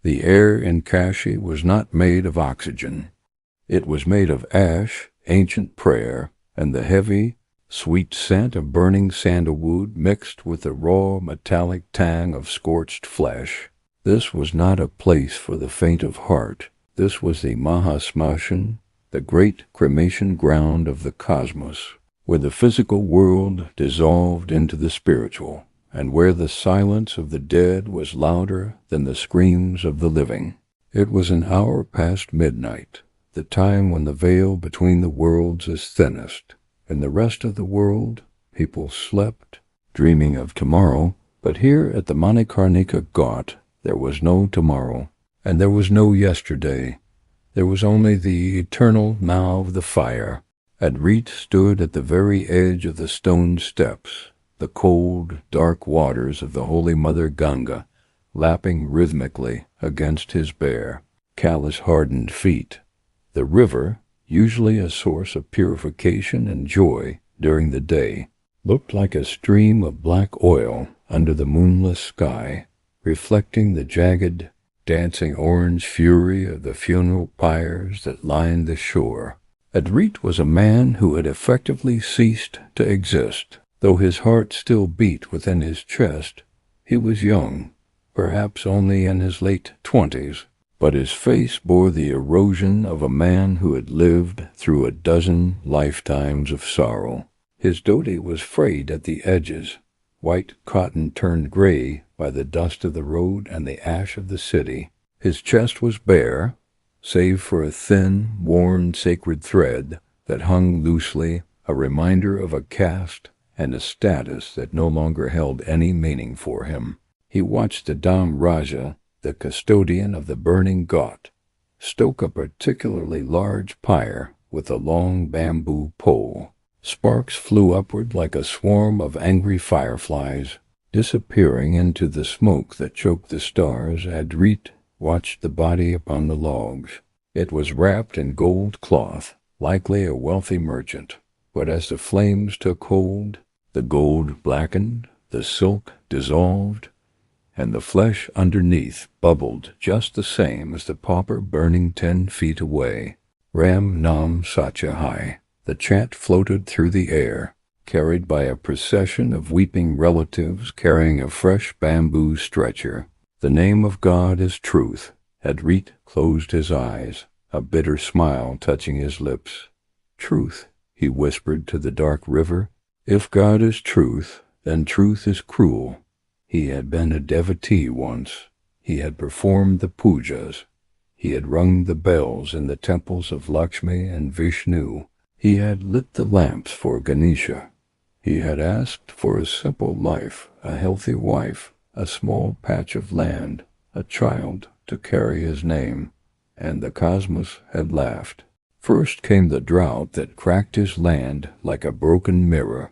The air in Kashi was not made of oxygen. It was made of ash, ancient prayer, and the heavy, sweet scent of burning sandalwood mixed with the raw, metallic tang of scorched flesh. This was not a place for the faint of heart. This was the Mahasmashan, the great cremation ground of the cosmos, where the physical world dissolved into the spiritual, and where the silence of the dead was louder than the screams of the living. It was an hour past midnight, the time when the veil between the worlds is thinnest. In the rest of the world, people slept, dreaming of tomorrow, but here at the Manikarnika Ghat, there was no tomorrow, and there was no yesterday. There was only the eternal now of the fire. Adrit stood at the very edge of the stone steps, the cold, dark waters of the Holy Mother Ganga lapping rhythmically against his bare, callus-hardened feet. The river, usually a source of purification and joy during the day, looked like a stream of black oil under the moonless sky, reflecting the jagged, dancing orange fury of the funeral pyres that lined the shore. Adrit was a man who had effectively ceased to exist. Though his heart still beat within his chest, he was young, perhaps only in his late 20s, but his face bore the erosion of a man who had lived through a dozen lifetimes of sorrow. His dhoti was frayed at the edges, white cotton turned gray by the dust of the road and the ash of the city. His chest was bare, save for a thin, worn sacred thread that hung loosely, a reminder of a caste and a status that no longer held any meaning for him. He watched the Dam Raja, the custodian of the burning ghat, stoke a particularly large pyre with a long bamboo pole. Sparks flew upward like a swarm of angry fireflies. Disappearing into the smoke that choked the stars, Adrit watched the body upon the logs. It was wrapped in gold cloth, likely a wealthy merchant. But as the flames took hold, the gold blackened, the silk dissolved, and the flesh underneath bubbled just the same as the pauper burning 10 feet away. Ram Nam Satya Hai. The chant floated through the air, carried by a procession of weeping relatives carrying a fresh bamboo stretcher. The name of God is truth. Adrit closed his eyes, a bitter smile touching his lips. Truth, he whispered to the dark river. If God is truth, then truth is cruel. He had been a devotee once. He had performed the pujas. He had rung the bells in the temples of Lakshmi and Vishnu. He had lit the lamps for Ganesha. He had asked for a simple life, a healthy wife, a small patch of land, a child to carry his name, and the cosmos had laughed. First came the drought that cracked his land like a broken mirror.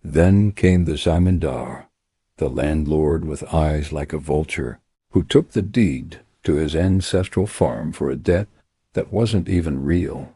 Then came the zamindar, the landlord with eyes like a vulture, who took the deed to his ancestral farm for a debt that wasn't even real.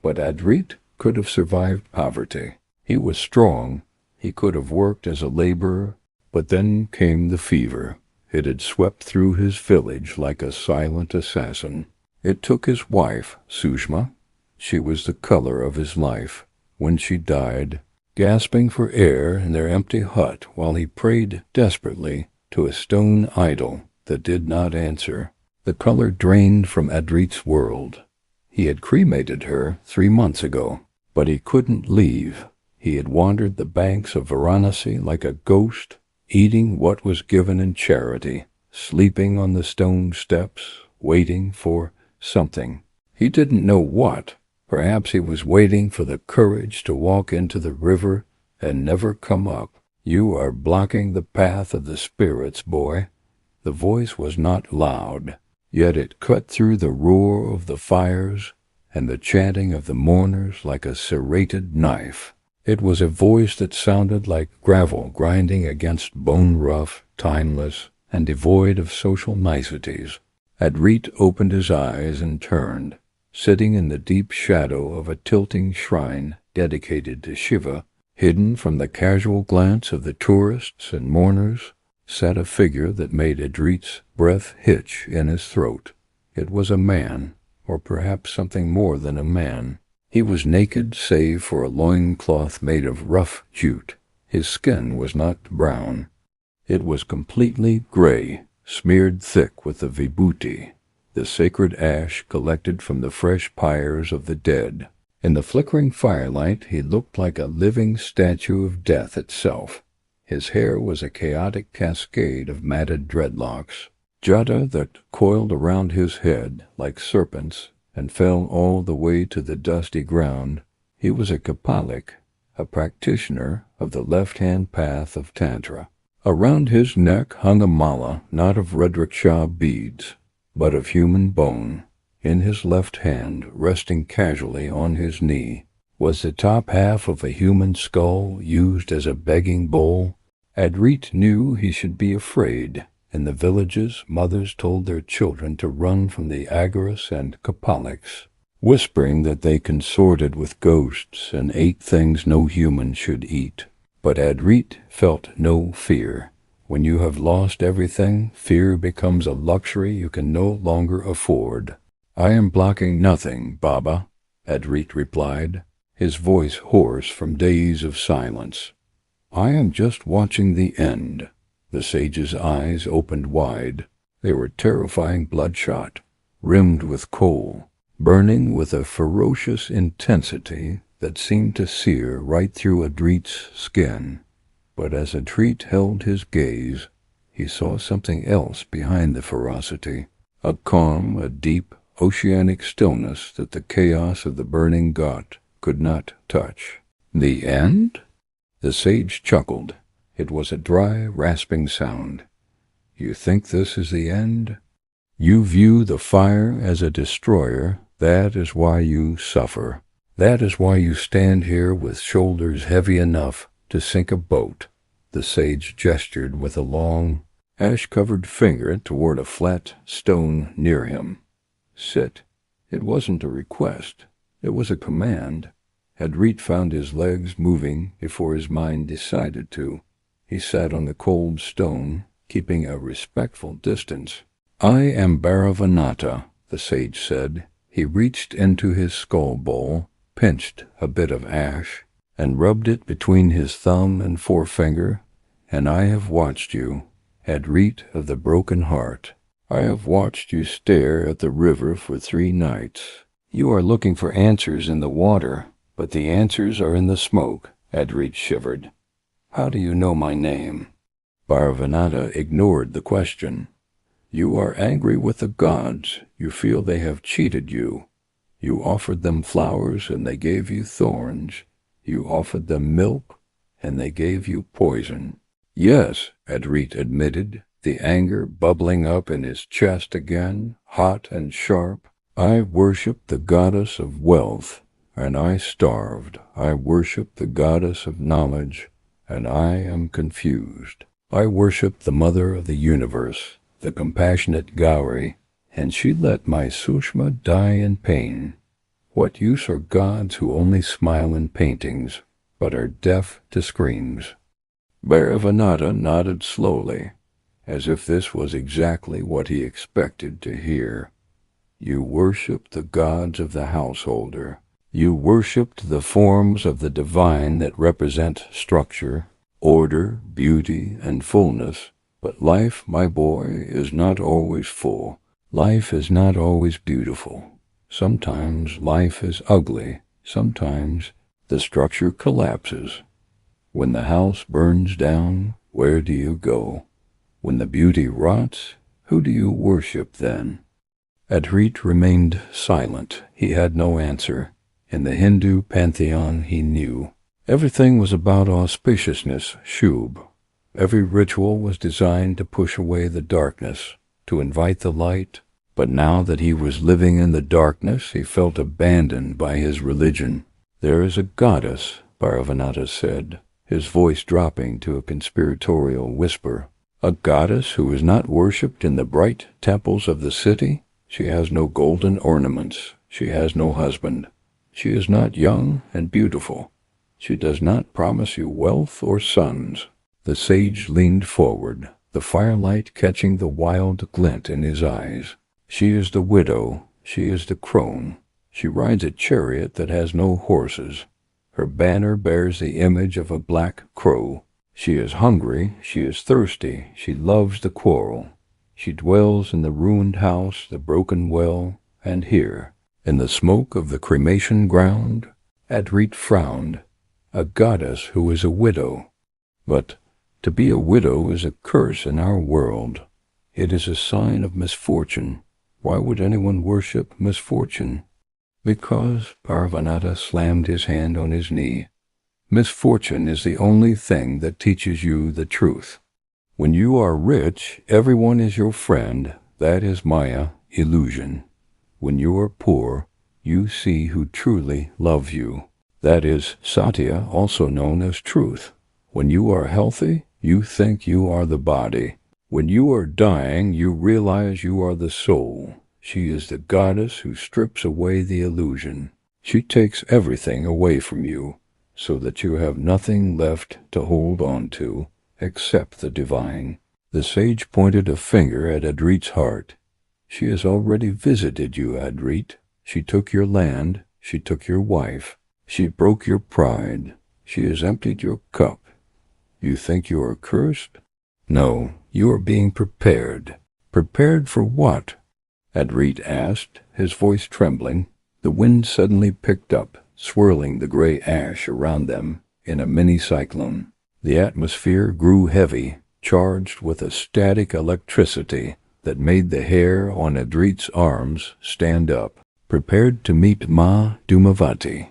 But Adrit could have survived poverty. He was strong. He could have worked as a laborer. But then came the fever. It had swept through his village like a silent assassin. It took his wife, Sushma. She was the color of his life. When she died, gasping for air in their empty hut while he prayed desperately to a stone idol that did not answer, the color drained from Adrit's world. He had cremated her 3 months ago, but he couldn't leave. He had wandered the banks of Varanasi like a ghost, eating what was given in charity, sleeping on the stone steps, waiting for something. He didn't know what. Perhaps he was waiting for the courage to walk into the river and never come up. You are blocking the path of the spirits, boy. The voice was not loud, yet it cut through the roar of the fires and the chanting of the mourners like a serrated knife. It was a voice that sounded like gravel grinding against bone rough, timeless, and devoid of social niceties. Adrit opened his eyes and turned. Sitting in the deep shadow of a tilting shrine dedicated to Shiva, hidden from the casual glance of the tourists and mourners, sat a figure that made Adrit's breath hitch in his throat. It was a man, or perhaps something more than a man. He was naked save for a loincloth made of rough jute. His skin was not brown. It was completely gray, smeared thick with the vibhuti, the sacred ash collected from the fresh pyres of the dead. In the flickering firelight he looked like a living statue of death itself. His hair was a chaotic cascade of matted dreadlocks, jata that coiled around his head like serpents and fell all the way to the dusty ground. He was a Kapalik, a practitioner of the left-hand path of Tantra. Around his neck hung a mala not of Rudraksha beads, but of human bone. In his left hand, resting casually on his knee, was the top half of a human skull used as a begging bowl. Adrit knew he should be afraid. In the villages, mothers told their children to run from the Agaras and Kapaliks, whispering that they consorted with ghosts and ate things no human should eat. But Adrit felt no fear. When you have lost everything, fear becomes a luxury you can no longer afford. "I am blocking nothing, Baba," Adrit replied, his voice hoarse from days of silence. "I am just watching the end." The sage's eyes opened wide. They were terrifying bloodshot, rimmed with coal, burning with a ferocious intensity that seemed to sear right through Adrit's skin. But as Adrit held his gaze, he saw something else behind the ferocity, a calm, a deep, oceanic stillness that the chaos of the burning ghat could not touch. "The end?" The sage chuckled. It was a dry, rasping sound. "You think this is the end? You view the fire as a destroyer. That is why you suffer. That is why you stand here with shoulders heavy enough to sink a boat." The sage gestured with a long, ash-covered finger toward a flat stone near him. "Sit." It wasn't a request. It was a command. Adrit found his legs moving before his mind decided to. He sat on the cold stone, keeping a respectful distance. "I am Bharavanata," the sage said. He reached into his skull bowl, pinched a bit of ash, and rubbed it between his thumb and forefinger. "And I have watched you, Adrit of the broken heart. I have watched you stare at the river for 3 nights. You are looking for answers in the water, but the answers are in the smoke." Adrit shivered. "How do you know my name?" Bharavanata ignored the question. "You are angry with the gods. You feel they have cheated you. You offered them flowers and they gave you thorns. You offered them milk and they gave you poison." "Yes," Adrit admitted, the anger bubbling up in his chest again, hot and sharp. "I worshipped the goddess of wealth, and I starved. I worshipped the goddess of knowledge, and I am confused. I worshipped the mother of the universe, the compassionate Gauri, and she let my Sushma die in pain. What use are gods who only smile in paintings, but are deaf to screams?" Bharavanata nodded slowly, as if this was exactly what he expected to hear. "You worshipped the gods of the householder. You worshipped the forms of the divine that represent structure, order, beauty, and fullness. But life, my boy, is not always full. Life is not always beautiful. Sometimes life is ugly. Sometimes the structure collapses. When the house burns down, where do you go? When the beauty rots, who do you worship then?" Adrit remained silent. He had no answer. In the Hindu pantheon he knew. Everything was about auspiciousness, Shubh. Every ritual was designed to push away the darkness, to invite the light. But now that he was living in the darkness, he felt abandoned by his religion. "There is a goddess," Bharavanata said, his voice dropping to a conspiratorial whisper. "A goddess who is not worshipped in the bright temples of the city? She has no golden ornaments. She has no husband. She is not young and beautiful. She does not promise you wealth or sons." The sage leaned forward, the firelight catching the wild glint in his eyes. She is the widow, she is the crone. She rides a chariot that has no horses. Her banner bears the image of a black crow. She is hungry, she is thirsty, she loves the quarrel. She dwells in the ruined house, the broken well, and here, in the smoke of the cremation ground, Adrit frowned, a goddess who is a widow. But to be a widow is a curse in our world. It is a sign of misfortune. Why would anyone worship misfortune? Because Parvanatha slammed his hand on his knee. Misfortune is the only thing that teaches you the truth. When you are rich, everyone is your friend. That is Maya, illusion. When you are poor, you see who truly loves you. That is Satya, also known as truth. When you are healthy, you think you are the body. When you are dying, you realize you are the soul. She is the goddess who strips away the illusion. She takes everything away from you, so that you have nothing left to hold on to except the divine. The sage pointed a finger at Adrit's heart. She has already visited you, Adrit. She took your land, she took your wife, she broke your pride, she has emptied your cup. You think you are cursed? No, you are being prepared. Prepared for what? Adrit asked, his voice trembling. The wind suddenly picked up, swirling the gray ash around them in a mini-cyclone. The atmosphere grew heavy, charged with a static electricity that made the hair on Adrit's arms stand up. Prepared to meet Maa Dhumavati.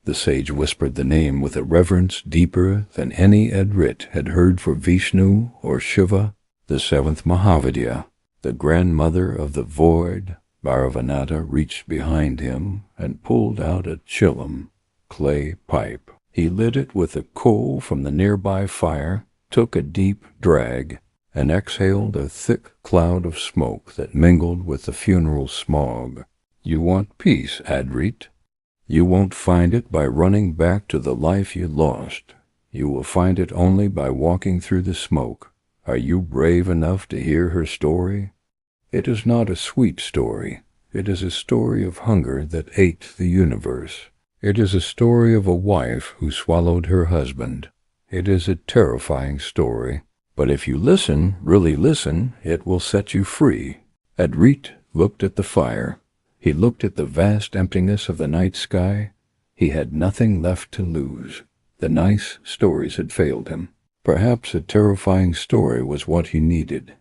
The sage whispered the name with a reverence deeper than any Adrit had heard for Vishnu or Shiva, the seventh Mahavidya. The grandmother of the void. Parvanatha reached behind him and pulled out a chillum, clay pipe. He lit it with a coal from the nearby fire, took a deep drag, and exhaled a thick cloud of smoke that mingled with the funeral smog. You want peace, Adrit. You won't find it by running back to the life you lost. You will find it only by walking through the smoke. Are you brave enough to hear her story? It is not a sweet story. It is a story of hunger that ate the universe. It is a story of a wife who swallowed her husband. It is a terrifying story. But if you listen, really listen, it will set you free. Adrit looked at the fire. He looked at the vast emptiness of the night sky. He had nothing left to lose. The nice stories had failed him. Perhaps a terrifying story was what he needed.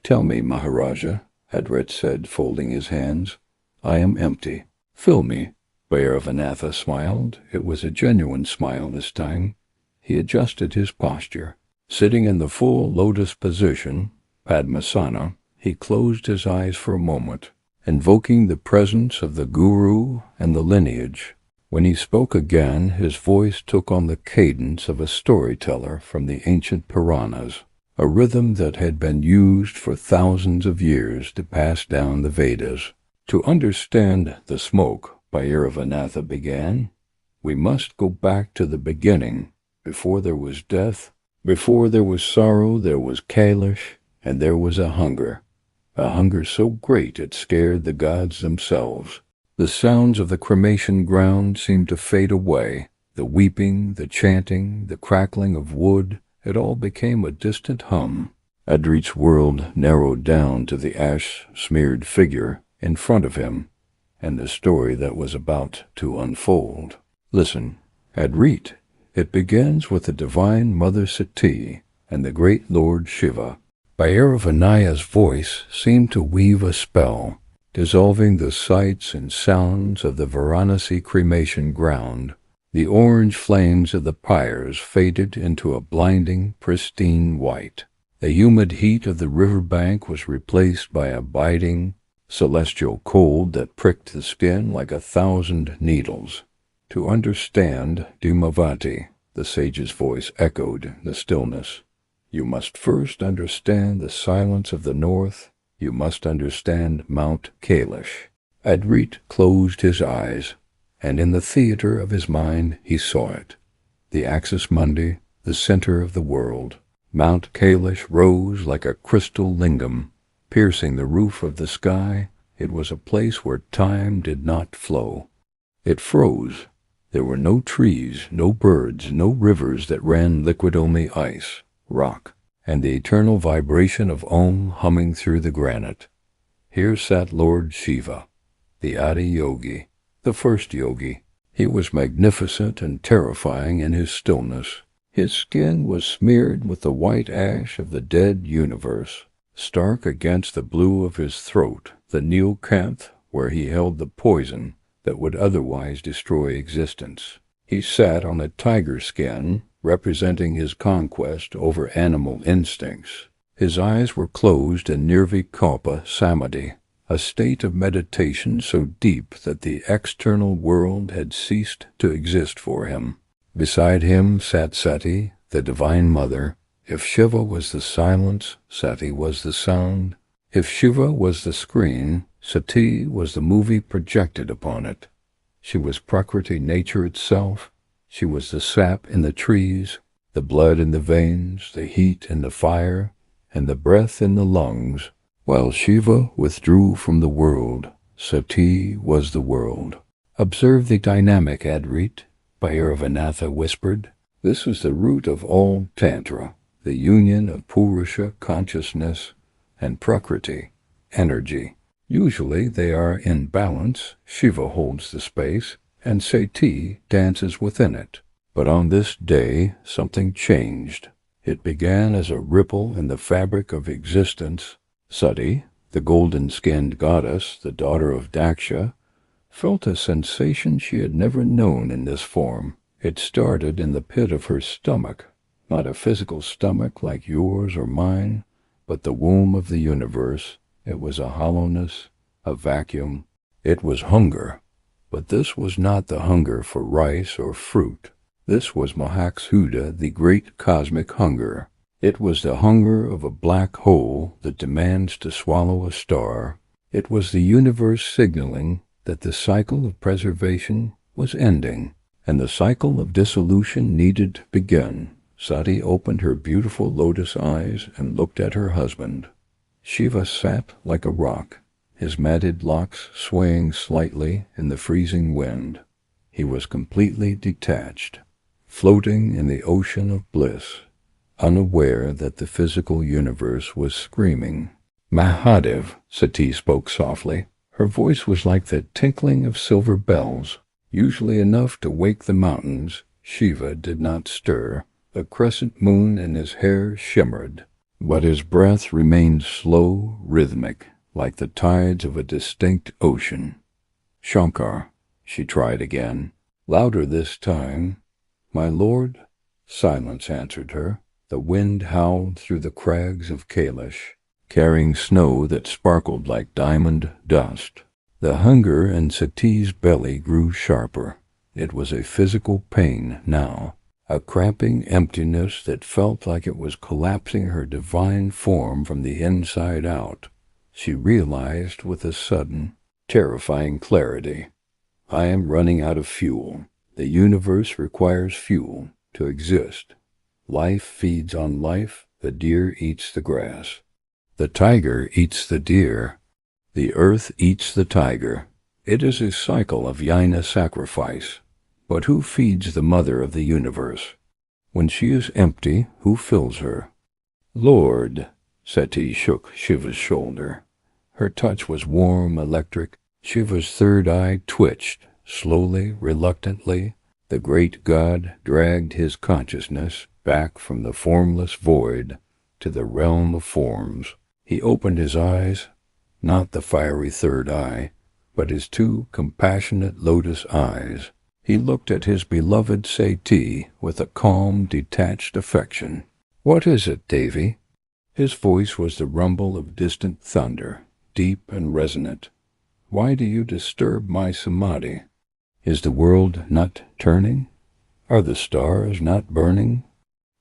Tell me, Maharaja, Adrit said, folding his hands. I am empty. Fill me. Parvanatha smiled. It was a genuine smile this time. He adjusted his posture. Sitting in the full lotus position, Padmasana, he closed his eyes for a moment, invoking the presence of the guru and the lineage. When he spoke again, his voice took on the cadence of a storyteller from the ancient Puranas, a rhythm that had been used for thousands of years to pass down the Vedas. To understand the smoke, Parvanatha began, we must go back to the beginning. Before there was death, before there was sorrow, there was Kailash, and there was a hunger so great it scared the gods themselves. The sounds of the cremation ground seemed to fade away. The weeping, the chanting, the crackling of wood, it all became a distant hum. Adrit's world narrowed down to the ash-smeared figure in front of him, and the story that was about to unfold. Listen, Adrit, it begins with the divine Mother Sati and the great Lord Shiva. Parvanatha's voice seemed to weave a spell, dissolving the sights and sounds of the Varanasi cremation ground. The orange flames of the pyres faded into a blinding, pristine white. The humid heat of the riverbank was replaced by a biting, celestial cold that pricked the skin like 1,000 needles. To understand Dhumavati, the sage's voice echoed the stillness. You must first understand the silence of the north. You must understand Mount Kailash. Adrit closed his eyes, and in the theater of his mind he saw it. The axis mundi, the center of the world. Mount Kailash rose like a crystal lingam, piercing the roof of the sky. It was a place where time did not flow. It froze. There were no trees, no birds, no rivers that ran liquid, only ice, rock, and the eternal vibration of Om humming through the granite. Here sat Lord Shiva, the Adi Yogi, the first yogi. He was magnificent and terrifying in his stillness. His skin was smeared with the white ash of the dead universe, stark against the blue of his throat, the Nilkanth, where he held the poison that would otherwise destroy existence. He sat on a tiger skin, representing his conquest over animal instincts. His eyes were closed in nirvikalpa samadhi, a state of meditation so deep that the external world had ceased to exist for him. Beside him sat Sati, the Divine Mother. If Shiva was the silence, Sati was the sound. If Shiva was the screen, Sati was the movie projected upon it. She was Prakriti, nature itself. She was the sap in the trees, the blood in the veins, the heat in the fire, and the breath in the lungs. While Shiva withdrew from the world, Sati was the world. Observe the dynamic, Adrit, Bhairavanatha whispered. This is the root of all Tantra, the union of Purusha, consciousness, and Prakriti, energy. Usually they are in balance. Shiva holds the space, and Sati dances within it. But on this day, something changed. It began as a ripple in the fabric of existence. Sati, the golden-skinned goddess, the daughter of Daksha, felt a sensation she had never known in this form. It started in the pit of her stomach, not a physical stomach like yours or mine, but the womb of the universe. It was a hollowness, a vacuum. It was hunger. But this was not the hunger for rice or fruit. This was Mahakshuda, the great cosmic hunger. It was the hunger of a black hole that demands to swallow a star. It was the universe signaling that the cycle of preservation was ending, and the cycle of dissolution needed to begin. Sati opened her beautiful lotus eyes and looked at her husband. Shiva sat like a rock, his matted locks swaying slightly in the freezing wind. He was completely detached, floating in the ocean of bliss, unaware that the physical universe was screaming. Mahadev, Sati spoke softly. Her voice was like the tinkling of silver bells, usually enough to wake the mountains. Shiva did not stir. The crescent moon in his hair shimmered, but his breath remained slow, rhythmic, like the tides of a distinct ocean. Shankar, she tried again, louder this time. My lord? Silence answered her. The wind howled through the crags of Kailash, carrying snow that sparkled like diamond dust. The hunger in Sati's belly grew sharper. It was a physical pain now, a cramping emptiness that felt like it was collapsing her divine form from the inside out. She realized with a sudden, terrifying clarity, I am running out of fuel. The universe requires fuel to exist. Life feeds on life. The deer eats the grass. The tiger eats the deer. The earth eats the tiger. It is a cycle of yajna sacrifice. But who feeds the mother of the universe? When she is empty, who fills her? Lord, Sati shook Shiva's shoulder. Her touch was warm, electric. Shiva's third eye twitched, slowly, reluctantly. The great god dragged his consciousness back from the formless void to the realm of forms. He opened his eyes, not the fiery third eye, but his two compassionate lotus eyes. He looked at his beloved Sati with a calm, detached affection. What is it, Devi? His voice was the rumble of distant thunder, deep and resonant. Why do you disturb my samadhi? Is the world not turning? Are the stars not burning?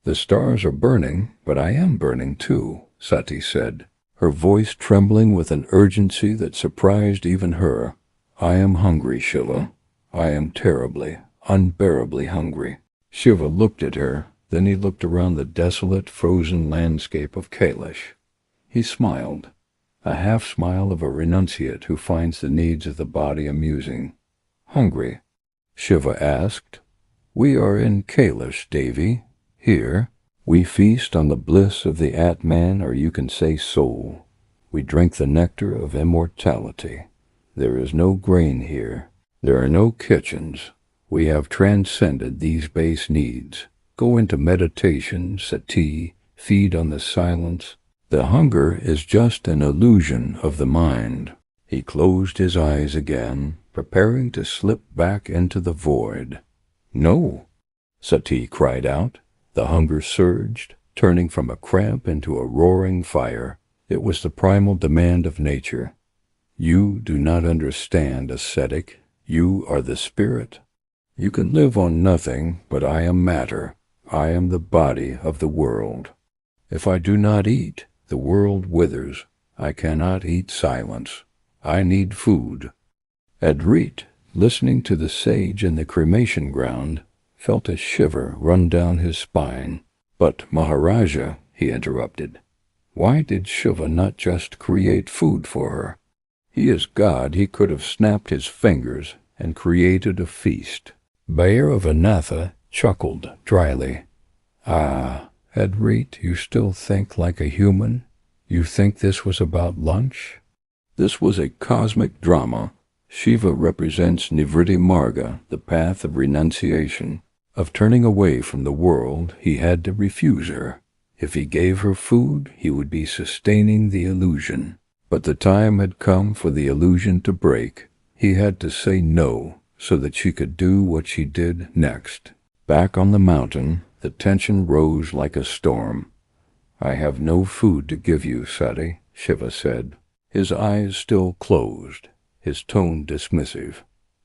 The stars are burning, but I am burning too, Sati said, her voice trembling with an urgency that surprised even her. I am hungry, Shiva. I am terribly, unbearably hungry. Shiva looked at her, Then he looked around the desolate, frozen landscape of Kailash. He smiled, a half-smile of a renunciate who finds the needs of the body amusing. "Hungry?" Shiva asked. "We are in Kailash, Devi. Here, we feast on the bliss of the Atman, or you can say soul. We drink the nectar of immortality. There is no grain here. There are no kitchens. We have transcended these base needs. Go into meditation, sati, feed on the silence. The hunger is just an illusion of the mind." He closed his eyes again, preparing to slip back into the void. "No!" Sati cried out. The hunger surged, turning from a cramp into a roaring fire. It was the primal demand of nature. "You do not understand, ascetic. You are the spirit. You can live on nothing, but I am matter. I am the body of the world. If I do not eat, the world withers. I cannot eat silence. I need food." Adrit, listening to the sage in the cremation ground, felt a shiver run down his spine. "But Maharaja," he interrupted, "why did Shiva not just create food for her? He is God. He could have snapped his fingers and created a feast." Bayer of Anatha chuckled dryly. "Ah, Adrit, you still think like a human? You think this was about lunch?" This was a cosmic drama. Shiva represents Nivritti Marga, the path of renunciation, of turning away from the world. He had to refuse her. If he gave her food, he would be sustaining the illusion. But the time had come for the illusion to break. He had to say no, so that she could do what she did next. Back on the mountain, the tension rose like a storm. "I have no food to give you, Sati," Shiva said, his eyes still closed, his tone dismissive.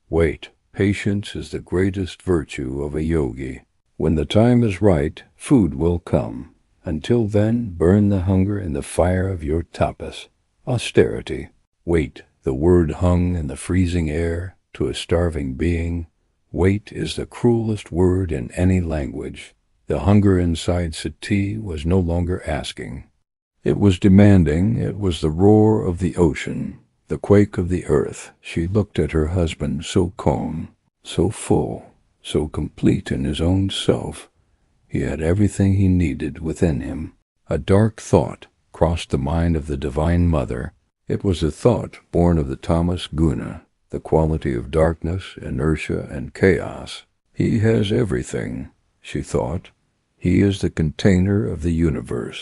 "Wait. Patience is the greatest virtue of a yogi. When the time is right, food will come. Until then, burn the hunger in the fire of your tapas, austerity. Wait." The word hung in the freezing air to a starving being. Wait is the cruelest word in any language. The hunger inside Sati was no longer asking. It was demanding. It was the roar of the ocean, the quake of the earth. She looked at her husband, so calm, so full, so complete in his own self. He had everything he needed within him. A dark thought crossed the mind of the Divine Mother. It was a thought born of the tamas guna, the quality of darkness, inertia, and chaos. "He has everything," she thought. "He is the container of the universe.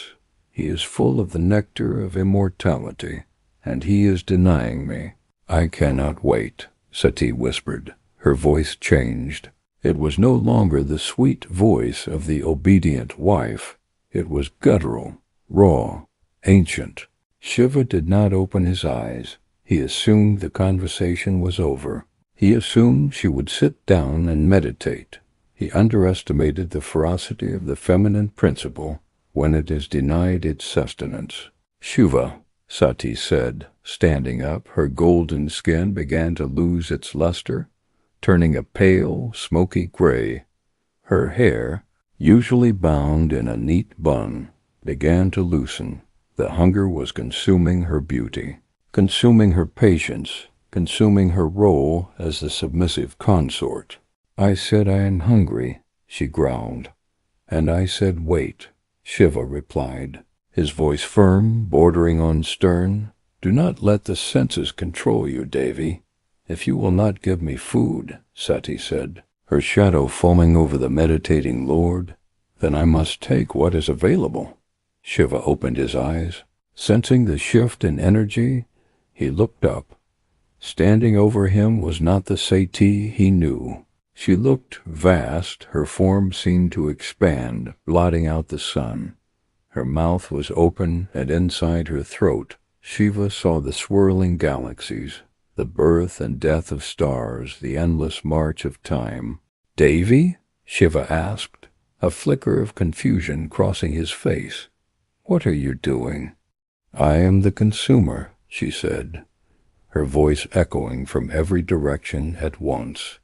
He is full of the nectar of immortality, and he is denying me." "I cannot wait," Sati whispered. Her voice changed. It was no longer the sweet voice of the obedient wife. It was guttural, raw, ancient. Shiva did not open his eyes. He assumed the conversation was over. He assumed she would sit down and meditate. He underestimated the ferocity of the feminine principle when it is denied its sustenance. "Shiva," Sati said, standing up. Her golden skin began to lose its luster, turning a pale, smoky gray. Her hair, usually bound in a neat bun, began to loosen. The hunger was consuming her beauty, consuming her patience, consuming her role as the submissive consort. "I said I am hungry," she growled. "And I said wait," Shiva replied, his voice firm, bordering on stern. "Do not let the senses control you, Devi. If you will not give me food," Sati said, her shadow foaming over the meditating Lord, "then I must take what is available." Shiva opened his eyes. Sensing the shift in energy, he looked up. Standing over him was not the Sati he knew. She looked vast. Her form seemed to expand, blotting out the sun. Her mouth was open, and inside her throat, Shiva saw the swirling galaxies, the birth and death of stars, the endless march of time. "Devi?" Shiva asked, a flicker of confusion crossing his face. "What are you doing?" "I am the consumer," she said, her voice echoing from every direction at once.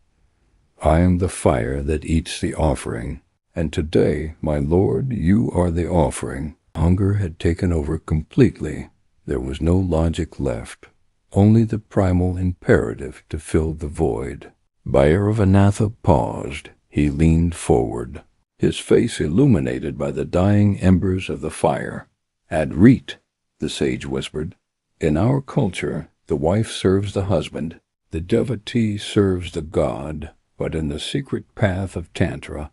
"I am the fire that eats the offering, And today, my Lord, you are the offering. Hunger had taken over completely. There was no logic left, only the primal imperative to fill the void. Bhairavanatha paused. He leaned forward, his face illuminated by the dying embers of the fire. Adrit, the sage whispered. In our culture, the wife serves the husband, the devotee serves the god, but in the secret path of Tantra,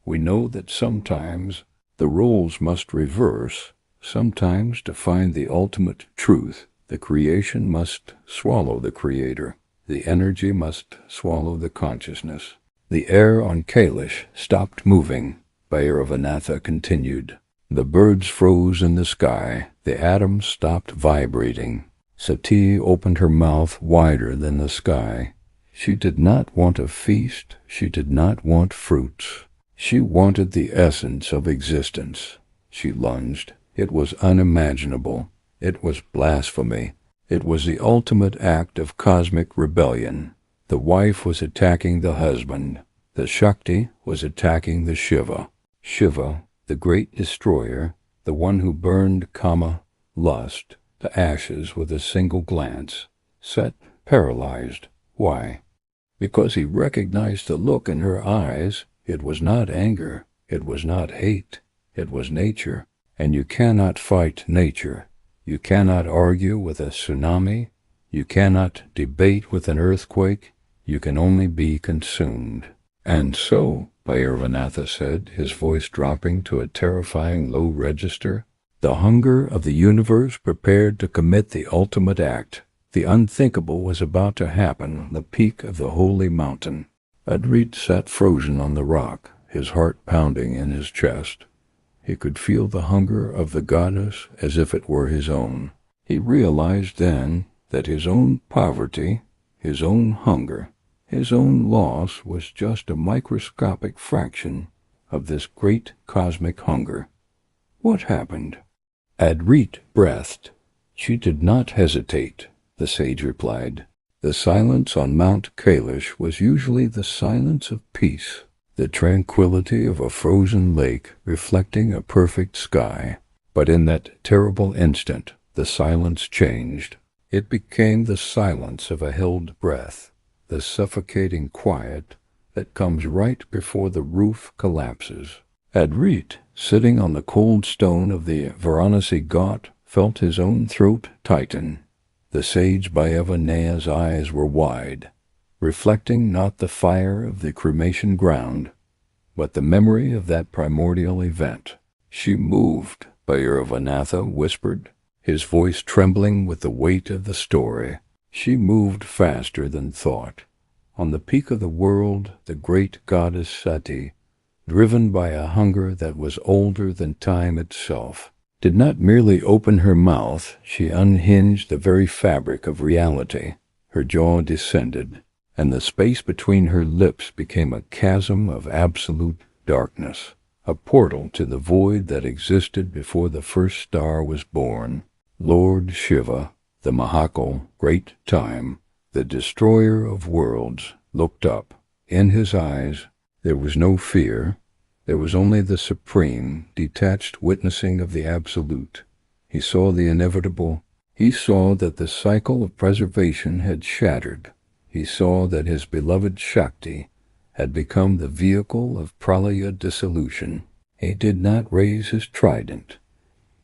we know that sometimes the roles must reverse. Sometimes, to find the ultimate truth, the creation must swallow the creator. The energy must swallow the consciousness. The air on Kailash stopped moving. Bhairavanatha continued. The birds froze in the sky. The atoms stopped vibrating. Sati opened her mouth wider than the sky. She did not want a feast. She did not want fruits. She wanted the essence of existence. She lunged. It was unimaginable. It was blasphemy. It was the ultimate act of cosmic rebellion. The wife was attacking the husband. The Shakti was attacking the Shiva. Shiva, the great destroyer, the one who burned kama, lust, to ashes with a single glance, sat paralyzed. Why? Because he recognized the look in her eyes. It was not anger. It was not hate. It was nature. And you cannot fight nature. You cannot argue with a tsunami. You cannot debate with an earthquake. You can only be consumed. And so, Bhairavanatha said, his voice dropping to a terrifying low register, the hunger of the universe prepared to commit the ultimate act. The unthinkable was about to happen on the peak of the holy mountain. Adrit sat frozen on the rock, his heart pounding in his chest. He could feel the hunger of the goddess as if it were his own. He realized then that his own poverty, his own hunger, his own loss was just a microscopic fraction of this great cosmic hunger. What happened? Adrit breathed. She did not hesitate, the sage replied. The silence on Mount Kailash was usually the silence of peace, the tranquility of a frozen lake reflecting a perfect sky. But in that terrible instant, the silence changed. It became the silence of a held breath, the suffocating quiet that comes right before the roof collapses. Adrit, sitting on the cold stone of the Varanasi Ghat, felt his own throat tighten. The sage Bhairavanatha's eyes were wide, reflecting not the fire of the cremation ground, but the memory of that primordial event. She moved, Bhairavanatha whispered, his voice trembling with the weight of the story. She moved faster than thought. On the peak of the world, the great goddess Sati, driven by a hunger that was older than time itself, did not merely open her mouth, she unhinged the very fabric of reality. Her jaw descended, and the space between her lips became a chasm of absolute darkness, a portal to the void that existed before the first star was born. Lord Shiva, the Mahakal, great time, the destroyer of worlds, looked up. In his eyes there was no fear. There was only the supreme, detached witnessing of the absolute. He saw the inevitable. He saw that the cycle of preservation had shattered. He saw that his beloved Shakti had become the vehicle of pralaya dissolution. He did not raise his trident.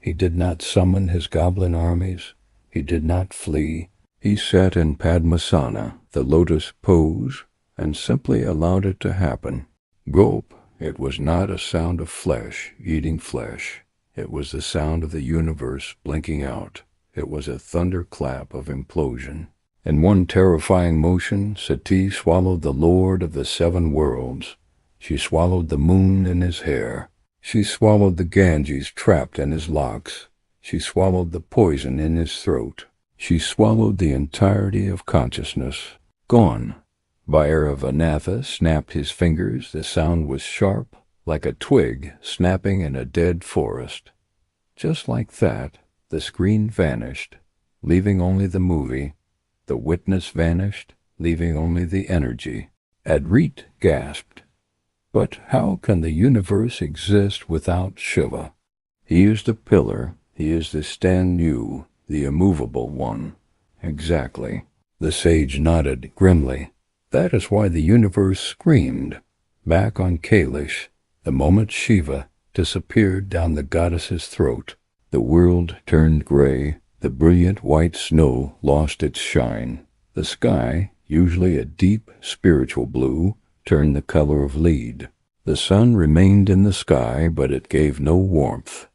He did not summon his goblin armies. He did not flee. He sat in Padmasana, the lotus pose, and simply allowed it to happen. Gulp. It was not a sound of flesh eating flesh. It was the sound of the universe blinking out. It was a thunderclap of implosion. In one terrifying motion, Sati swallowed the lord of the 7 worlds. She swallowed the moon in his hair. She swallowed the Ganges trapped in his locks. She swallowed the poison in his throat. She swallowed the entirety of consciousness. Gone. Bhairavanatha snapped his fingers. The sound was sharp, like a twig snapping in a dead forest. Just like that, the screen vanished, leaving only the movie. The witness vanished, leaving only the energy. Adrit gasped. But how can the universe exist without Shiva? He is the pillar, he is the stand-you, the immovable one. Exactly. The sage nodded grimly. That is why the universe screamed. Back on Kailash, the moment Shiva disappeared down the goddess's throat, the world turned gray, the brilliant white snow lost its shine. The sky, usually a deep spiritual blue, turned the color of lead. The sun remained in the sky, but it gave no warmth.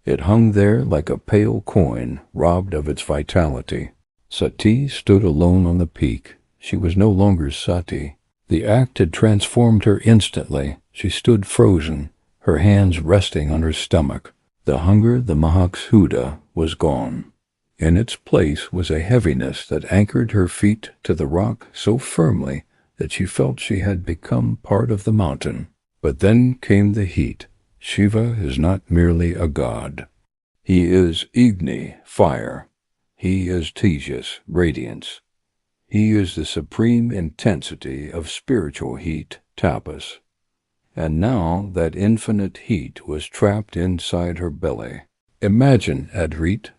It hung there like a pale coin, robbed of its vitality. Sati stood alone on the peak. She was no longer Sati. The act had transformed her instantly. She stood frozen, her hands resting on her stomach. The hunger, the Mahakshuddha, was gone. In its place was a heaviness that anchored her feet to the rock so firmly that she felt she had become part of the mountain. But then came the heat. Shiva is not merely a god. He is Agni, fire. He is Tejas, radiance. He is the supreme intensity of spiritual heat, tapas. And now that infinite heat was trapped inside her belly. Imagine, Adrit,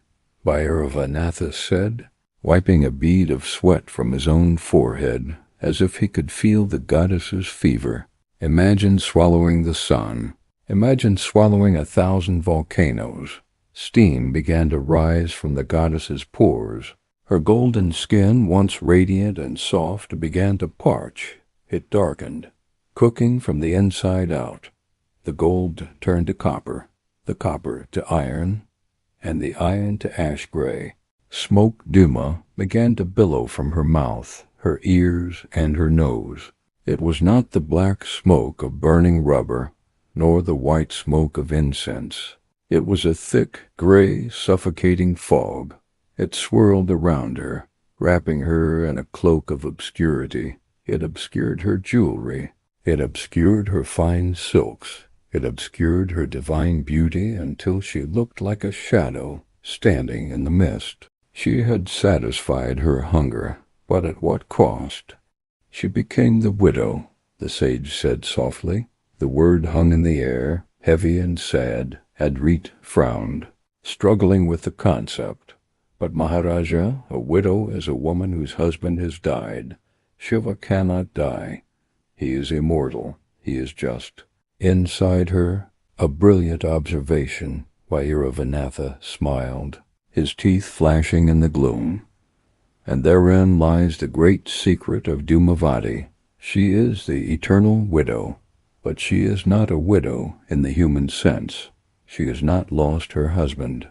Bhairavanath said, wiping a bead of sweat from his own forehead, as if he could feel the goddess's fever. Imagine swallowing the sun. Imagine swallowing 1,000 volcanoes. Steam began to rise from the goddess's pores. Her golden skin, once radiant and soft, began to parch. It darkened, cooking from the inside out. The gold turned to copper, the copper to iron, and the iron to ash gray. Smoke duma began to billow from her mouth, her ears, and her nose. It was not the black smoke of burning rubber, nor the white smoke of incense. It was a thick, gray, suffocating fog. It swirled around her, wrapping her in a cloak of obscurity. It obscured her jewelry. It obscured her fine silks. It obscured her divine beauty until she looked like a shadow standing in the mist. She had satisfied her hunger, but at what cost? She became the widow, the sage said softly. The word hung in the air, heavy and sad. Adrit frowned, struggling with the concept. But Maharaja, a widow is a woman whose husband has died. Shiva cannot die. He is immortal. He is just. Inside her, a brilliant observation. Bhairavanath smiled, his teeth flashing in the gloom. And therein lies the great secret of Dhumavati. She is the eternal widow, but she is not a widow in the human sense. She has not lost her husband.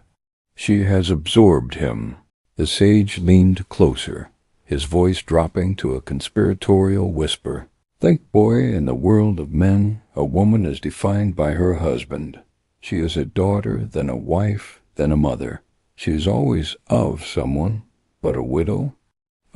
She has absorbed him. The sage leaned closer, his voice dropping to a conspiratorial whisper. Think, boy, in the world of men, a woman is defined by her husband. She is a daughter, then a wife, then a mother. She is always of someone, but a widow?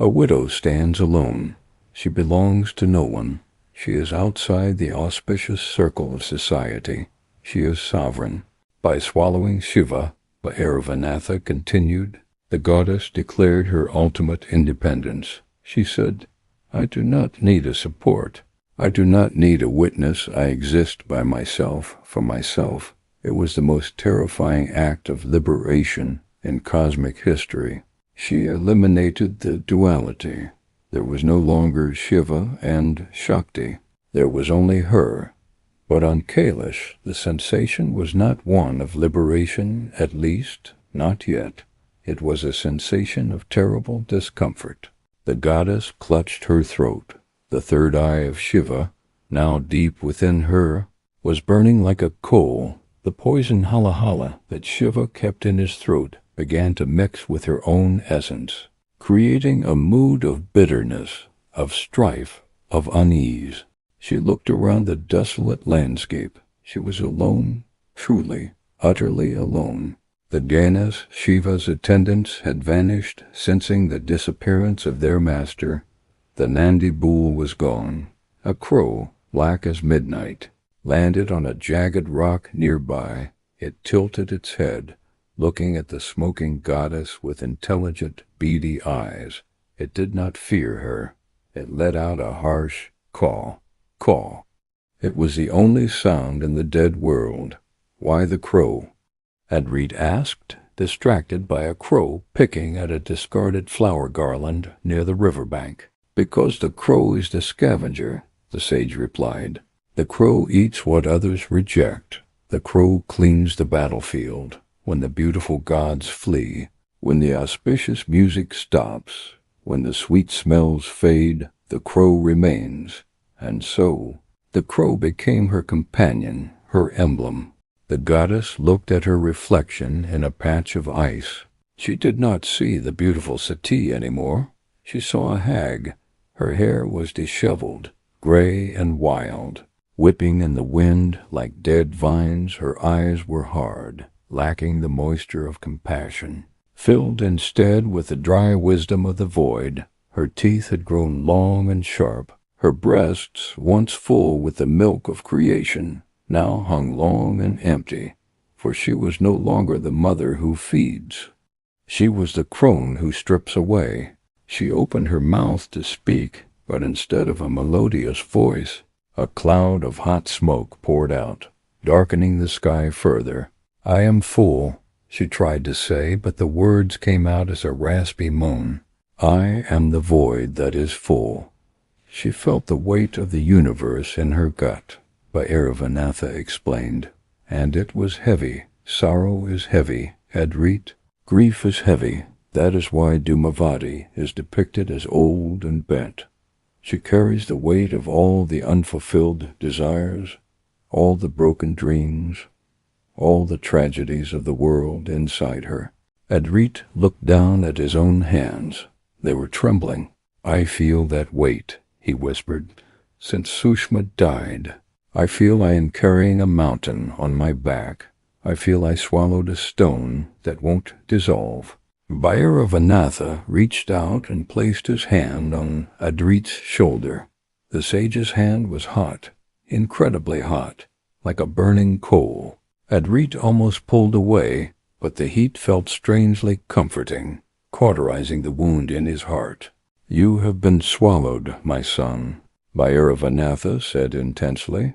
A widow stands alone. She belongs to no one. She is outside the auspicious circle of society. She is sovereign. By swallowing Shiva, Bhairavanath continued, the goddess declared her ultimate independence. She said, I do not need a support. I do not need a witness. I exist by myself, for myself. It was the most terrifying act of liberation in cosmic history. She eliminated the duality. There was no longer Shiva and Shakti. There was only her. But on Kailash, the sensation was not one of liberation, at least, not yet. It was a sensation of terrible discomfort. The goddess clutched her throat. The third eye of Shiva, now deep within her, was burning like a coal. The poison halahala that Shiva kept in his throat began to mix with her own essence, creating a mood of bitterness, of strife, of unease. She looked around the desolate landscape. She was alone, truly, utterly alone. The Ganas, Shiva's attendants, had vanished, sensing the disappearance of their master. The Nandi bull was gone. A crow, black as midnight, landed on a jagged rock nearby. It tilted its head, looking at the smoking goddess with intelligent, beady eyes. It did not fear her. It let out a harsh caw. Caw. It was the only sound in the dead world. Why the crow? Adrit asked, distracted by a crow picking at a discarded flower garland near the riverbank. Because the crow is the scavenger, the sage replied. The crow eats what others reject. The crow cleans the battlefield when the beautiful gods flee. When the auspicious music stops, when the sweet smells fade, the crow remains. And so, the crow became her companion, her emblem. The goddess looked at her reflection in a patch of ice. She did not see the beautiful Sati anymore. She saw a hag. Her hair was disheveled, gray and wild. Whipping in the wind like dead vines, her eyes were hard, lacking the moisture of compassion. Filled instead with the dry wisdom of the void, her teeth had grown long and sharp. Her breasts, once full with the milk of creation, now hung long and empty, for she was no longer the mother who feeds. She was the crone who strips away. She opened her mouth to speak, but instead of a melodious voice, a cloud of hot smoke poured out, darkening the sky further. "I am full," she tried to say, but the words came out as a raspy moan. "I am the void that is full." She felt the weight of the universe in her gut, Bhairavanath explained, and it was heavy. Sorrow is heavy, Adrit. Grief is heavy. That is why Dhumavati is depicted as old and bent. She carries the weight of all the unfulfilled desires, all the broken dreams, all the tragedies of the world inside her. Adrit looked down at his own hands. They were trembling. "I feel that weight," he whispered. "Since Sushma died, I feel I am carrying a mountain on my back. I feel I swallowed a stone that won't dissolve." Bhairavanath reached out and placed his hand on Adrit's shoulder. The sage's hand was hot, incredibly hot, like a burning coal. Adrit almost pulled away, but the heat felt strangely comforting, cauterizing the wound in his heart. "You have been swallowed, my son," Bhairavanath said intensely.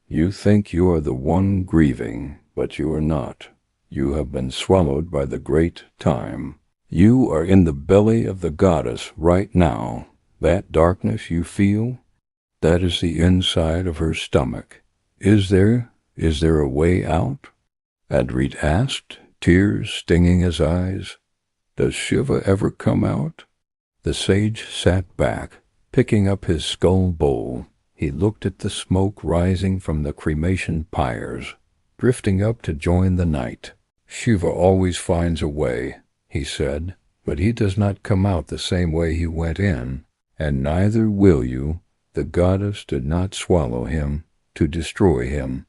"You think you are the one grieving, but you are not. You have been swallowed by the great time. You are in the belly of the goddess right now. That darkness you feel, that is the inside of her stomach. Is there a way out?" Adrit asked, tears stinging his eyes. "Does Shiva ever come out?" The sage sat back, picking up his skull bowl. He looked at the smoke rising from the cremation pyres, drifting up to join the night. "Shiva always finds a way," he said, "but he does not come out the same way he went in, and neither will you. The goddess did not swallow him to destroy him.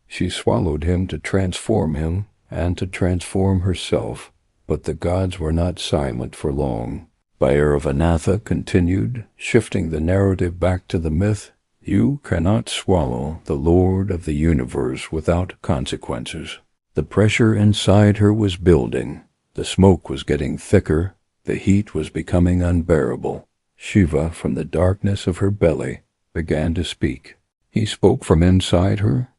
She swallowed him to transform him and to transform herself, but the gods were not silent for long." Bhairavanath continued, shifting the narrative back to the myth. "You cannot swallow the Lord of the universe without consequences." The pressure inside her was building. The smoke was getting thicker. The heat was becoming unbearable. Shiva, from the darkness of her belly, began to speak. He spoke from inside her?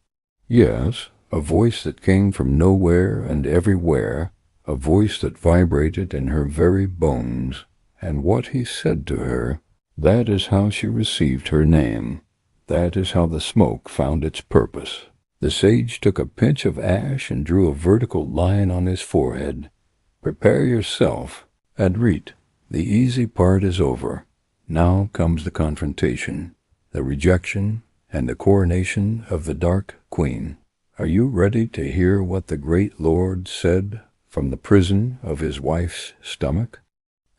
Yes, a voice that came from nowhere and everywhere, a voice that vibrated in her very bones. And what he said to her, that is how she received her name. That is how the smoke found its purpose. The sage took a pinch of ash and drew a vertical line on his forehead. "Prepare yourself, Adrit. The easy part is over. Now comes the confrontation, the rejection, and the coronation of the Dark Queen. Are you ready to hear what the great Lord said from the prison of his wife's stomach?"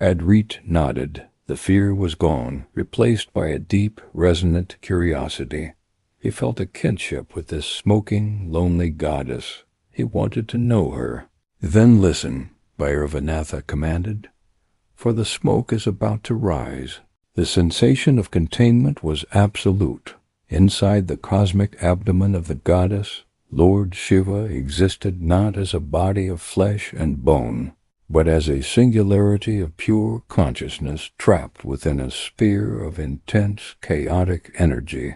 Adrit nodded. The fear was gone, replaced by a deep, resonant curiosity. He felt a kinship with this smoking, lonely goddess. He wanted to know her. "Then listen," Bhairavanath commanded, "for the smoke is about to rise." The sensation of containment was absolute. Inside the cosmic abdomen of the goddess, Lord Shiva existed not as a body of flesh and bone, but as a singularity of pure consciousness trapped within a sphere of intense, chaotic energy.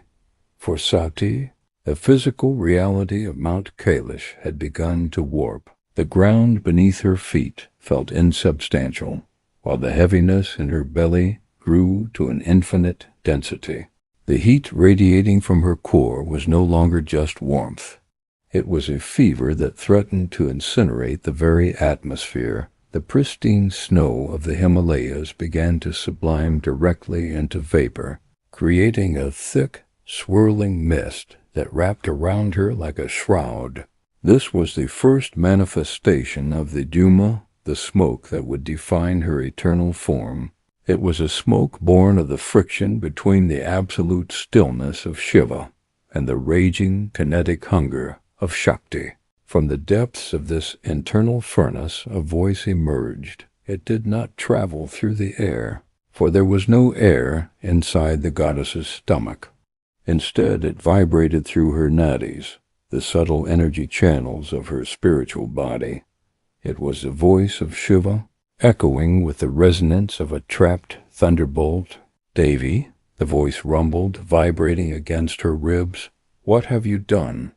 For Sati, the physical reality of Mount Kailash had begun to warp. The ground beneath her feet felt insubstantial, while the heaviness in her belly grew to an infinite density. The heat radiating from her core was no longer just warmth. It was a fever that threatened to incinerate the very atmosphere. The pristine snow of the Himalayas began to sublime directly into vapor, creating a thick, swirling mist that wrapped around her like a shroud. This was the first manifestation of the Dhuma, the smoke that would define her eternal form. It was a smoke born of the friction between the absolute stillness of Shiva and the raging kinetic hunger of Shakti. From the depths of this internal furnace a voice emerged. It did not travel through the air, for there was no air inside the goddess's stomach. Instead, it vibrated through her nadis, the subtle energy channels of her spiritual body. It was the voice of Shiva, echoing with the resonance of a trapped thunderbolt. "Devi," the voice rumbled, vibrating against her ribs, "what have you done?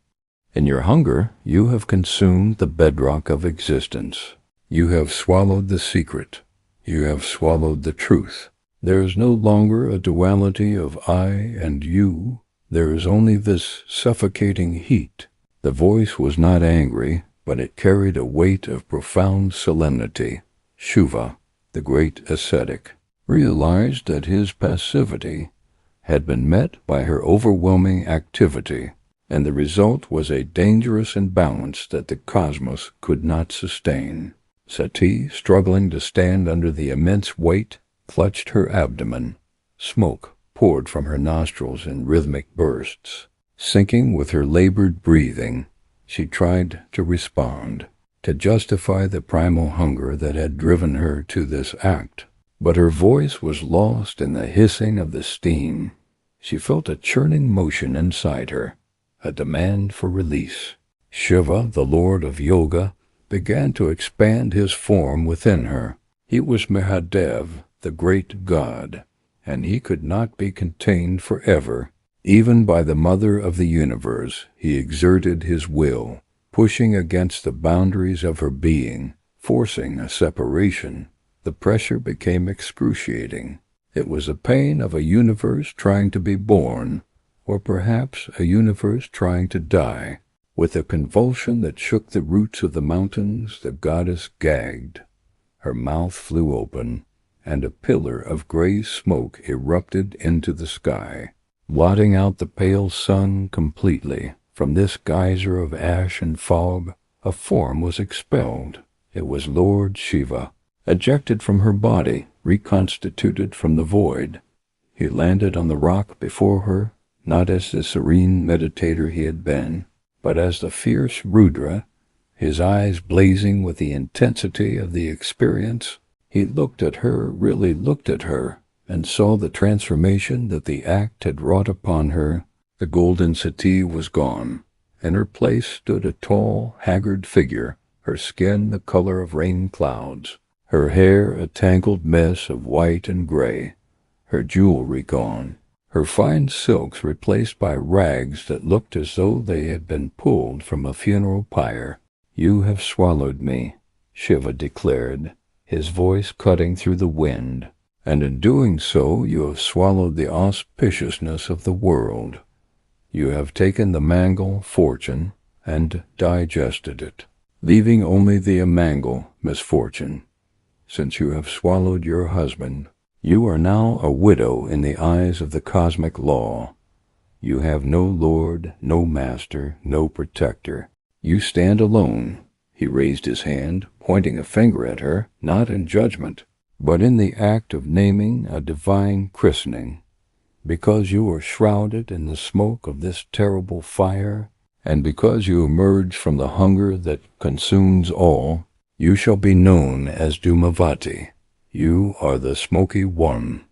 In your hunger, you have consumed the bedrock of existence. You have swallowed the secret. You have swallowed the truth. There is no longer a duality of I and you. There is only this suffocating heat." The voice was not angry, but it carried a weight of profound solemnity. Shiva, the great ascetic, realized that his passivity had been met by her overwhelming activity, and the result was a dangerous imbalance that the cosmos could not sustain. Sati, struggling to stand under the immense weight, clutched her abdomen. Smoke poured from her nostrils in rhythmic bursts. Sinking with her labored breathing, she tried to respond, to justify the primal hunger that had driven her to this act. But her voice was lost in the hissing of the steam. She felt a churning motion inside her, a demand for release. Shiva, the lord of yoga, began to expand his form within her. He was Mahadev, the great god, and he could not be contained forever. Even by the mother of the universe, he exerted his will, pushing against the boundaries of her being, forcing a separation. The pressure became excruciating. It was the pain of a universe trying to be born, or perhaps a universe trying to die. With a convulsion that shook the roots of the mountains, the goddess gagged. Her mouth flew open, and a pillar of gray smoke erupted into the sky, blotting out the pale sun completely. From this geyser of ash and fog, a form was expelled. It was Lord Shiva, ejected from her body, reconstituted from the void. He landed on the rock before her, not as the serene meditator he had been, but as the fierce Rudra, his eyes blazing with the intensity of the experience. He looked at her, really looked at her, and saw the transformation that the act had wrought upon her. The golden Sati was gone. In her place stood a tall, haggard figure, her skin the color of rain clouds, her hair a tangled mess of white and gray, her jewelry gone, her fine silks replaced by rags that looked as though they had been pulled from a funeral pyre. "You have swallowed me," Shiva declared, his voice cutting through the wind, "and in doing so you have swallowed the auspiciousness of the world. You have taken the mangle, fortune, and digested it, leaving only the amangle, misfortune. Since you have swallowed your husband, you are now a widow in the eyes of the cosmic law. You have no lord, no master, no protector. You stand alone." He raised his hand, pointing a finger at her, not in judgment, but in the act of naming a divine christening. "Because you are shrouded in the smoke of this terrible fire, and because you emerge from the hunger that consumes all, you shall be known as Dhumavati. You are the smoky one.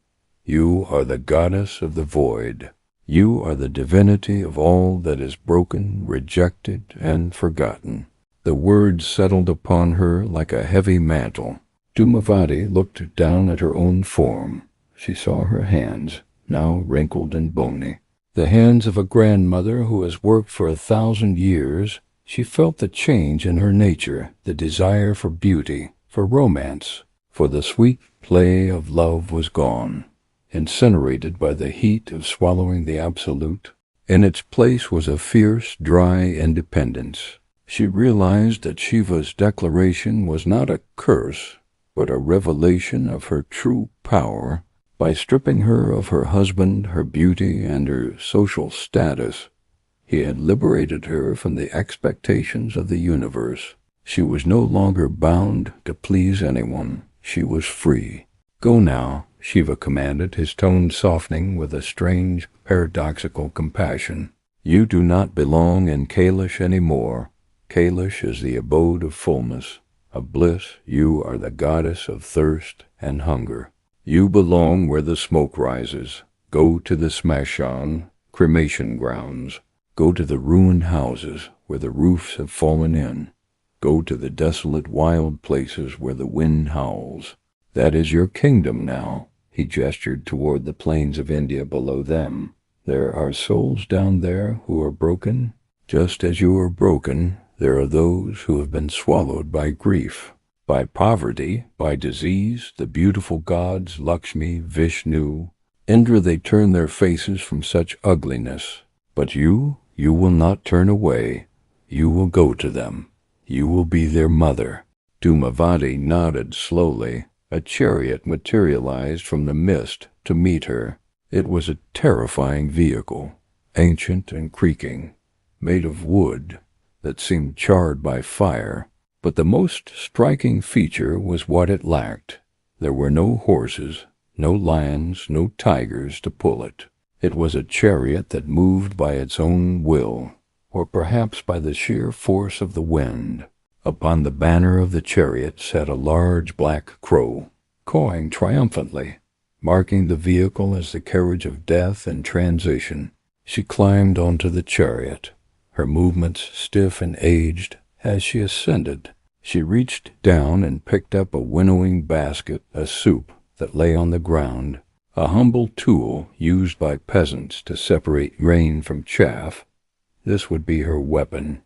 You are the goddess of the void. You are the divinity of all that is broken, rejected, and forgotten." The words settled upon her like a heavy mantle. Dhumavati looked down at her own form. She saw her hands, now wrinkled and bony, the hands of a grandmother who has worked for 1,000 years. She felt the change in her nature, the desire for beauty, for romance, for the sweet play of love was gone, incinerated by the heat of swallowing the absolute. In its place was a fierce, dry independence. She realized that Shiva's declaration was not a curse, but a revelation of her true power. By stripping her of her husband, her beauty, and her social status, he had liberated her from the expectations of the universe. She was no longer bound to please anyone. She was free. "Go now," Shiva commanded, his tone softening with a strange, paradoxical compassion. "You do not belong in Kailash any more. Kailash is the abode of fullness, of bliss. You are the goddess of thirst and hunger. You belong where the smoke rises. Go to the smashan, cremation grounds. Go to the ruined houses where the roofs have fallen in. Go to the desolate wild places where the wind howls. That is your kingdom now." He gestured toward the plains of India below them. "There are souls down there who are broken. Just as you are broken, there are those who have been swallowed by grief, by poverty, by disease. The beautiful gods, Lakshmi, Vishnu, Indra, they turn their faces from such ugliness. But you will not turn away. You will go to them. You will be their mother." Dhumavati nodded slowly. A chariot materialized from the mist to meet her. It was a terrifying vehicle, ancient and creaking, made of wood that seemed charred by fire. But the most striking feature was what it lacked. There were no horses, no lions, no tigers to pull it. It was a chariot that moved by its own will, or perhaps by the sheer force of the wind. Upon the banner of the chariot sat a large black crow, cawing triumphantly, marking the vehicle as the carriage of death and transition. She climbed onto the chariot, her movements stiff and aged. As she ascended, she reached down and picked up a winnowing basket, a soup that lay on the ground, a humble tool used by peasants to separate grain from chaff. This would be her weapon,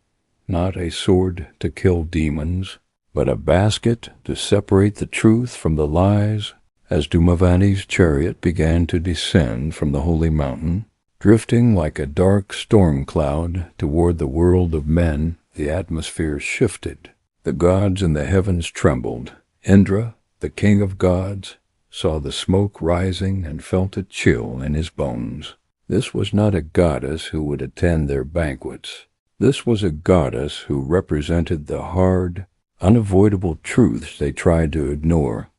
not a sword to kill demons, but a basket to separate the truth from the lies. As Dhumavati's chariot began to descend from the holy mountain, drifting like a dark storm cloud toward the world of men, the atmosphere shifted. The gods in the heavens trembled. Indra, the king of gods, saw the smoke rising and felt a chill in his bones. This was not a goddess who would attend their banquets. This was a goddess who represented the hard, unavoidable truths they tried to ignore: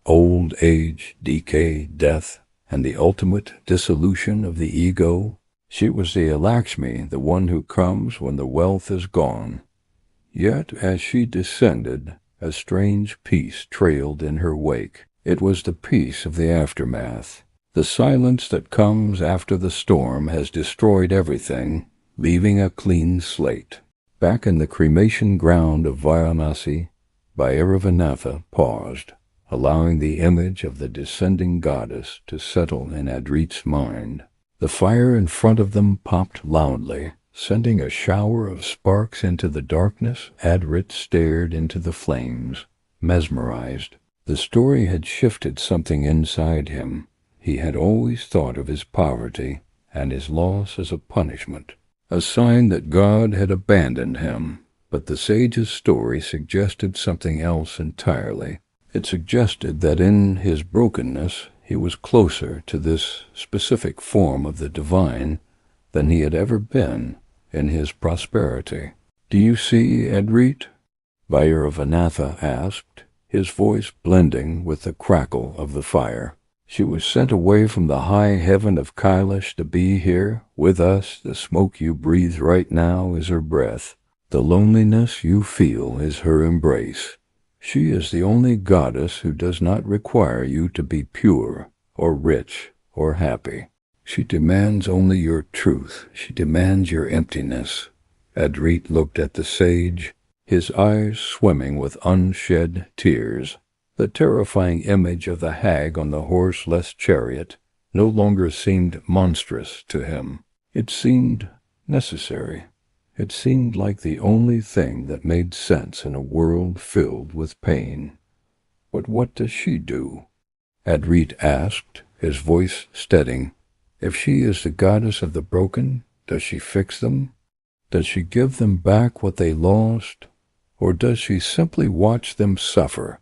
old age, decay, death, and the ultimate dissolution of the ego. She was the Lakshmi, the one who comes when the wealth is gone. Yet as she descended, a strange peace trailed in her wake. It was the peace of the aftermath. The silence that comes after the storm has destroyed everything, leaving a clean slate. Back in the cremation ground of Varanasi, Bhairavanatha paused, allowing the image of the descending goddess to settle in Adrit's mind. The fire in front of them popped loudly, sending a shower of sparks into the darkness. Adrit stared into the flames, mesmerized. The story had shifted something inside him. He had always thought of his poverty and his loss as a punishment, a sign that God had abandoned him. But the sage's story suggested something else entirely. It suggested that in his brokenness he was closer to this specific form of the divine than he had ever been in his prosperity. "Do you see, Adrit?" Bhairavanatha asked, his voice blending with the crackle of the fire. "She was sent away from the high heaven of Kailash to be here with us. The smoke you breathe right now is her breath. The loneliness you feel is her embrace. She is the only goddess who does not require you to be pure, or rich, or happy. She demands only your truth. She demands your emptiness." Adrit looked at the sage, his eyes swimming with unshed tears. The terrifying image of the hag on the horseless chariot no longer seemed monstrous to him. It seemed necessary. It seemed like the only thing that made sense in a world filled with pain. But what does she do? Adrit asked, his voice steadying. If she is the goddess of the broken, does she fix them? Does she give them back what they lost? Or does she simply watch them suffer?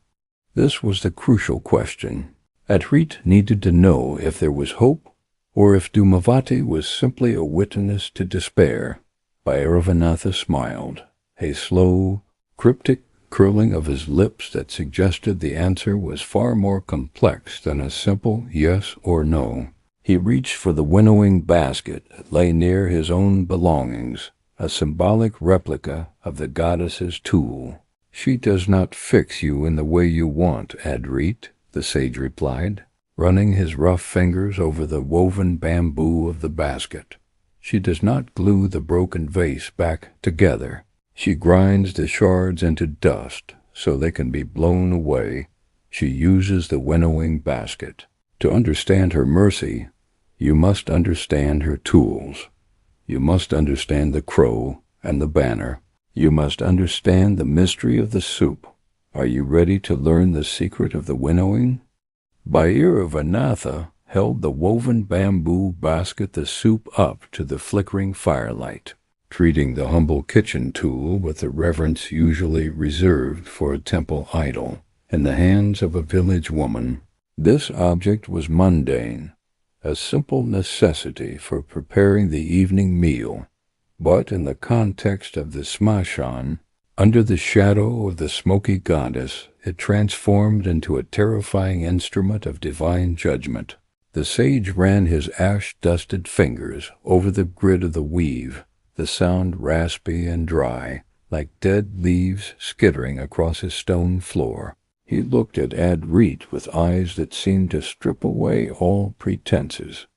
This was the crucial question. Adrit needed to know if there was hope, or if Dhumavati was simply a witness to despair. Bhairavanath smiled, a slow, cryptic curling of his lips that suggested the answer was far more complex than a simple yes or no. He reached for the winnowing basket that lay near his own belongings, a symbolic replica of the goddess's tool. She does not fix you in the way you want, Adrit, the sage replied, running his rough fingers over the woven bamboo of the basket. She does not glue the broken vase back together. She grinds the shards into dust so they can be blown away. She uses the winnowing basket. To understand her mercy, you must understand her tools. You must understand the crow and the banner. You must understand the mystery of the soup. Are you ready to learn the secret of the winnowing? Bhairavanath held the woven bamboo basket the soup up to the flickering firelight, treating the humble kitchen tool with the reverence usually reserved for a temple idol. In the hands of a village woman, this object was mundane, a simple necessity for preparing the evening meal. But in the context of the smashan, under the shadow of the smoky goddess, it transformed into a terrifying instrument of divine judgment. The sage ran his ash-dusted fingers over the grid of the weave, the sound raspy and dry, like dead leaves skittering across his stone floor. He looked at Adrit with eyes that seemed to strip away all pretenses,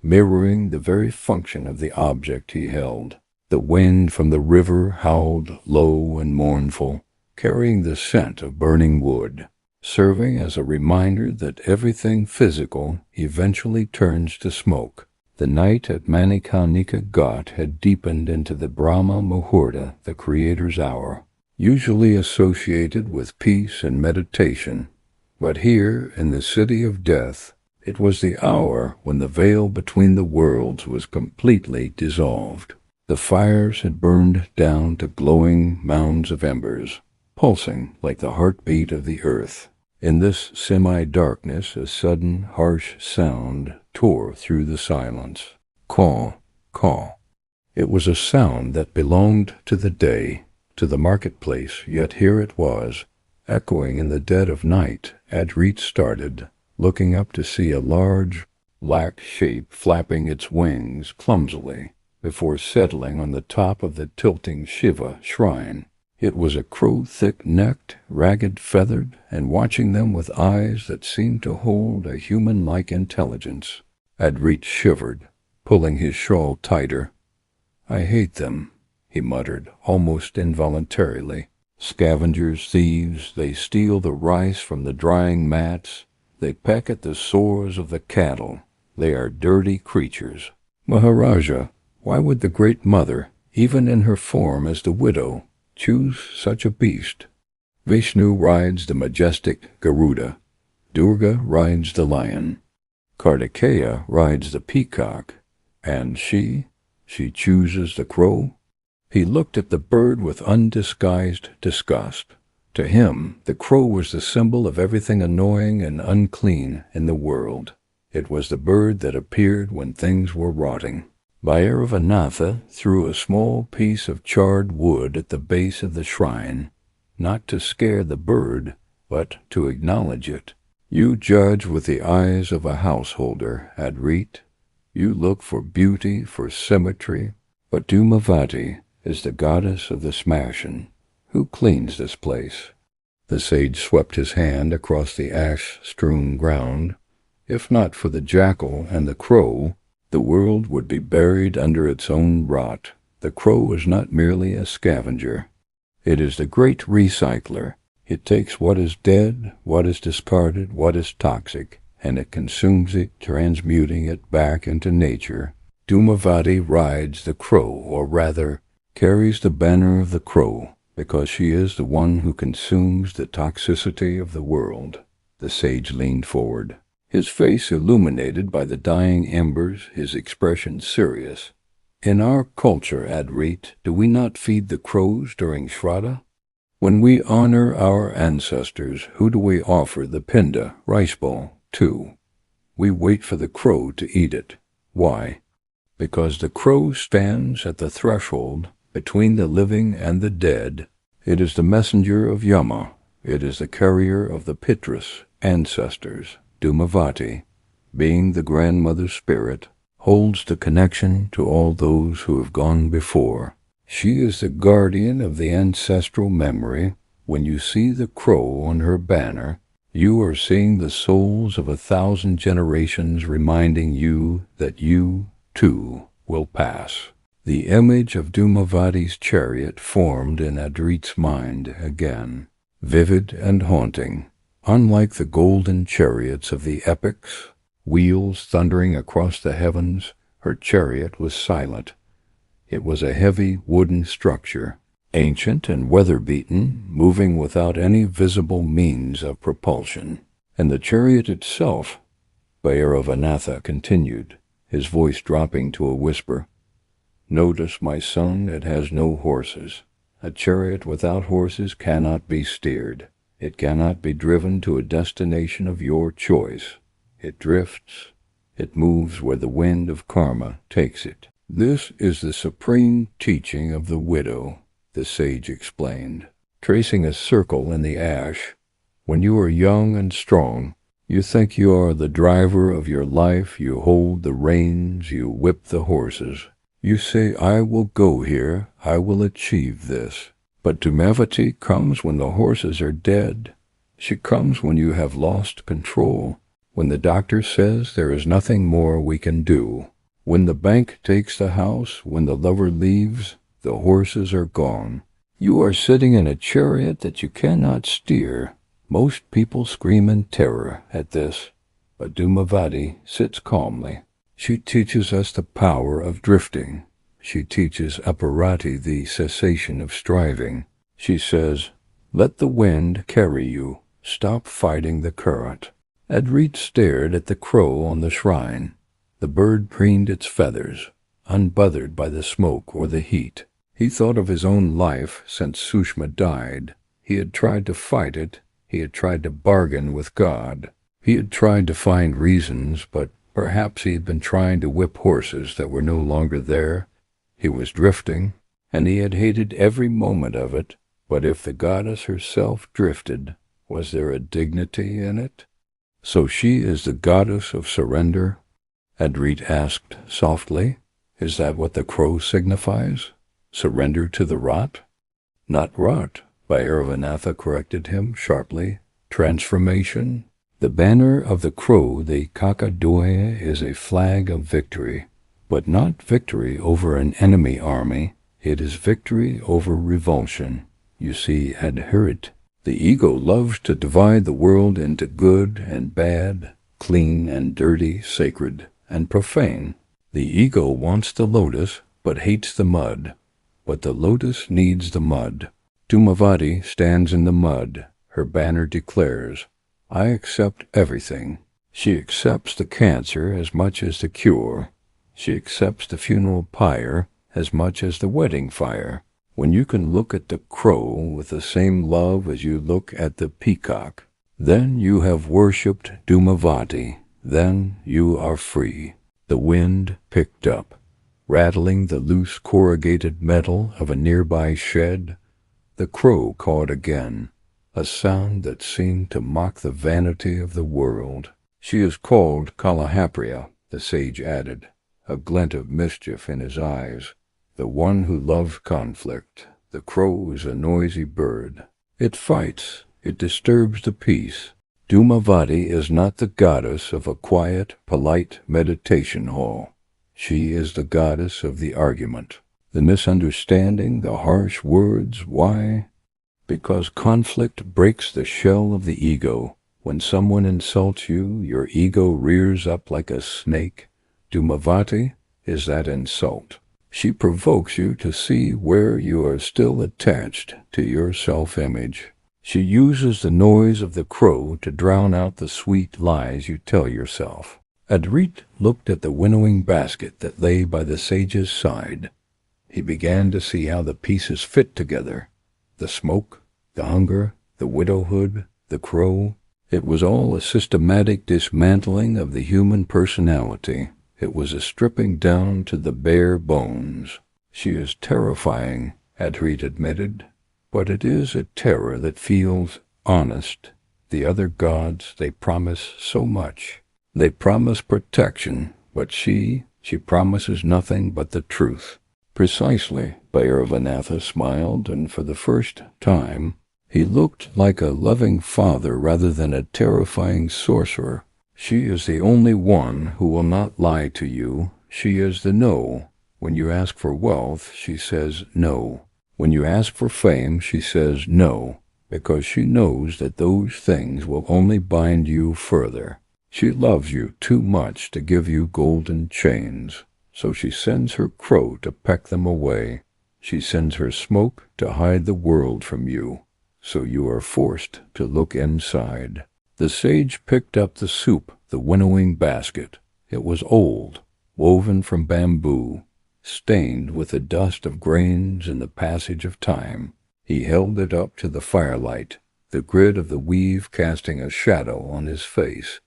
mirroring the very function of the object he held. The wind from the river howled low and mournful, carrying the scent of burning wood, serving as a reminder that everything physical eventually turns to smoke. The night at Manikarnika Ghat had deepened into the Brahma Muhurta, the Creator's hour, usually associated with peace and meditation. But here, in the city of death, it was the hour when the veil between the worlds was completely dissolved. The fires had burned down to glowing mounds of embers, pulsing like the heartbeat of the earth. In this semi-darkness, a sudden, harsh sound tore through the silence. Caw, caw. It was a sound that belonged to the day, to the marketplace, yet here it was, echoing in the dead of night. Adrit started, looking up to see a large, black shape flapping its wings clumsily, before settling on the top of the tilting Shiva shrine. It was a crow thick-necked, ragged-feathered, and watching them with eyes that seemed to hold a human-like intelligence. Adrit shivered, pulling his shawl tighter. "I hate them," he muttered, almost involuntarily. "Scavengers, thieves, they steal the rice from the drying mats. They peck at the sores of the cattle. They are dirty creatures. Maharaja, why would the Great Mother, even in her form as the widow, choose such a beast? Vishnu rides the majestic Garuda. Durga rides the lion. Kartikeya rides the peacock. And she chooses the crow?" He looked at the bird with undisguised disgust. To him, the crow was the symbol of everything annoying and unclean in the world. It was the bird that appeared when things were rotting. Bhairavanath threw a small piece of charred wood at the base of the shrine, not to scare the bird, but to acknowledge it. "You judge with the eyes of a householder, Adrit. You look for beauty, for symmetry, but Dhumavati is the goddess of the smashan. Who cleans this place?" The sage swept his hand across the ash-strewn ground. If not for the jackal and the crow, the world would be buried under its own rot. The crow is not merely a scavenger. It is the great recycler. It takes what is dead, what is discarded, what is toxic, and it consumes it, transmuting it back into nature, Dhumavati rides the crow, or rather, carries the banner of the crow, because she is the one who consumes the toxicity of the world. The sage leaned forward, his face illuminated by the dying embers, his expression serious. In our culture, Adrit, do we not feed the crows during Shraddha? When we honor our ancestors, who do we offer the pinda, rice ball, to? We wait for the crow to eat it. Why? Because the crow stands at the threshold between the living and the dead. It is the messenger of Yama. It is the carrier of the Pitras, ancestors. Dhumavati, being the grandmother spirit, holds the connection to all those who have gone before. She is the guardian of the ancestral memory. When you see the crow on her banner, you are seeing the souls of 1,000 generations reminding you that you, too, will pass. The image of Dhumavati's chariot formed in Adrit's mind again, vivid and haunting. Unlike the golden chariots of the epics, wheels thundering across the heavens, her chariot was silent. It was a heavy wooden structure, ancient and weather-beaten, moving without any visible means of propulsion. And the chariot itself, Bhairavanatha continued, his voice dropping to a whisper, "Notice, my son, it has no horses. A chariot without horses cannot be steered. It cannot be driven to a destination of your choice. It drifts. It moves where the wind of karma takes it." This is the supreme teaching of the widow, the sage explained, tracing a circle in the ash. When you are young and strong, you think you are the driver of your life, you hold the reins, you whip the horses. You say, "I will go here, I will achieve this." But Dhumavati comes when the horses are dead. She comes when you have lost control, when the doctor says there is nothing more we can do. When the bank takes the house, when the lover leaves, the horses are gone. You are sitting in a chariot that you cannot steer. Most people scream in terror at this, but Dhumavati sits calmly. She teaches us the power of drifting. She teaches aparati the cessation of striving. She says, "Let the wind carry you. Stop fighting the current." Adrit stared at the crow on the shrine. The bird preened its feathers, unbothered by the smoke or the heat. He thought of his own life since Sushma died. He had tried to fight it. He had tried to bargain with God. He had tried to find reasons, but perhaps he had been trying to whip horses that were no longer there. He was drifting, and he had hated every moment of it. But if the goddess herself drifted, was there a dignity in it? So she is the goddess of surrender? Adrit asked softly. Is that what the crow signifies? Surrender to the rot? Not rot, Bhairavanatha corrected him sharply. Transformation. The banner of the crow, the Kakadoya, is a flag of victory, but not victory over an enemy army. It is victory over revulsion. You see, Adhirit, the ego loves to divide the world into good and bad, clean and dirty, sacred and profane. The ego wants the lotus, but hates the mud. But the lotus needs the mud. Dhumavati stands in the mud. Her banner declares, "I accept everything." She accepts the cancer as much as the cure. She accepts the funeral pyre as much as the wedding fire. When you can look at the crow with the same love as you look at the peacock, then you have worshipped Dhumavati. Then you are free. The wind picked up, rattling the loose corrugated metal of a nearby shed. The crow cawed again, a sound that seemed to mock the vanity of the world. She is called Kalahapriya, the sage added, a glint of mischief in his eyes. The one who loves conflict. The crow is a noisy bird. It fights. It disturbs the peace. Dhumavati is not the goddess of a quiet, polite meditation hall. She is the goddess of the argument, the misunderstanding, the harsh words. Why? Because conflict breaks the shell of the ego. When someone insults you, your ego rears up like a snake. Dhumavati is that insult. She provokes you to see where you are still attached to your self-image. She uses the noise of the crow to drown out the sweet lies you tell yourself. Adrit looked at the winnowing basket that lay by the sage's side. He began to see how the pieces fit together. The smoke, the hunger, the widowhood, the crow. It was all a systematic dismantling of the human personality. It was a stripping down to the bare bones. She is terrifying, Adrit admitted, but it is a terror that feels honest. The other gods, they promise so much. They promise protection, but she promises nothing but the truth. Precisely, Bhairavanatha smiled, and for the first time, he looked like a loving father rather than a terrifying sorcerer. She is the only one who will not lie to you. She is the no. When you ask for wealth, she says no. When you ask for fame, she says no, because she knows that those things will only bind you further. She loves you too much to give you golden chains, so she sends her crow to peck them away. She sends her smoke to hide the world from you, so you are forced to look inside. The sage picked up the soup, the winnowing basket. It was old, woven from bamboo, stained with the dust of grains and the passage of time. He held it up to the firelight, the grid of the weave casting a shadow on his face.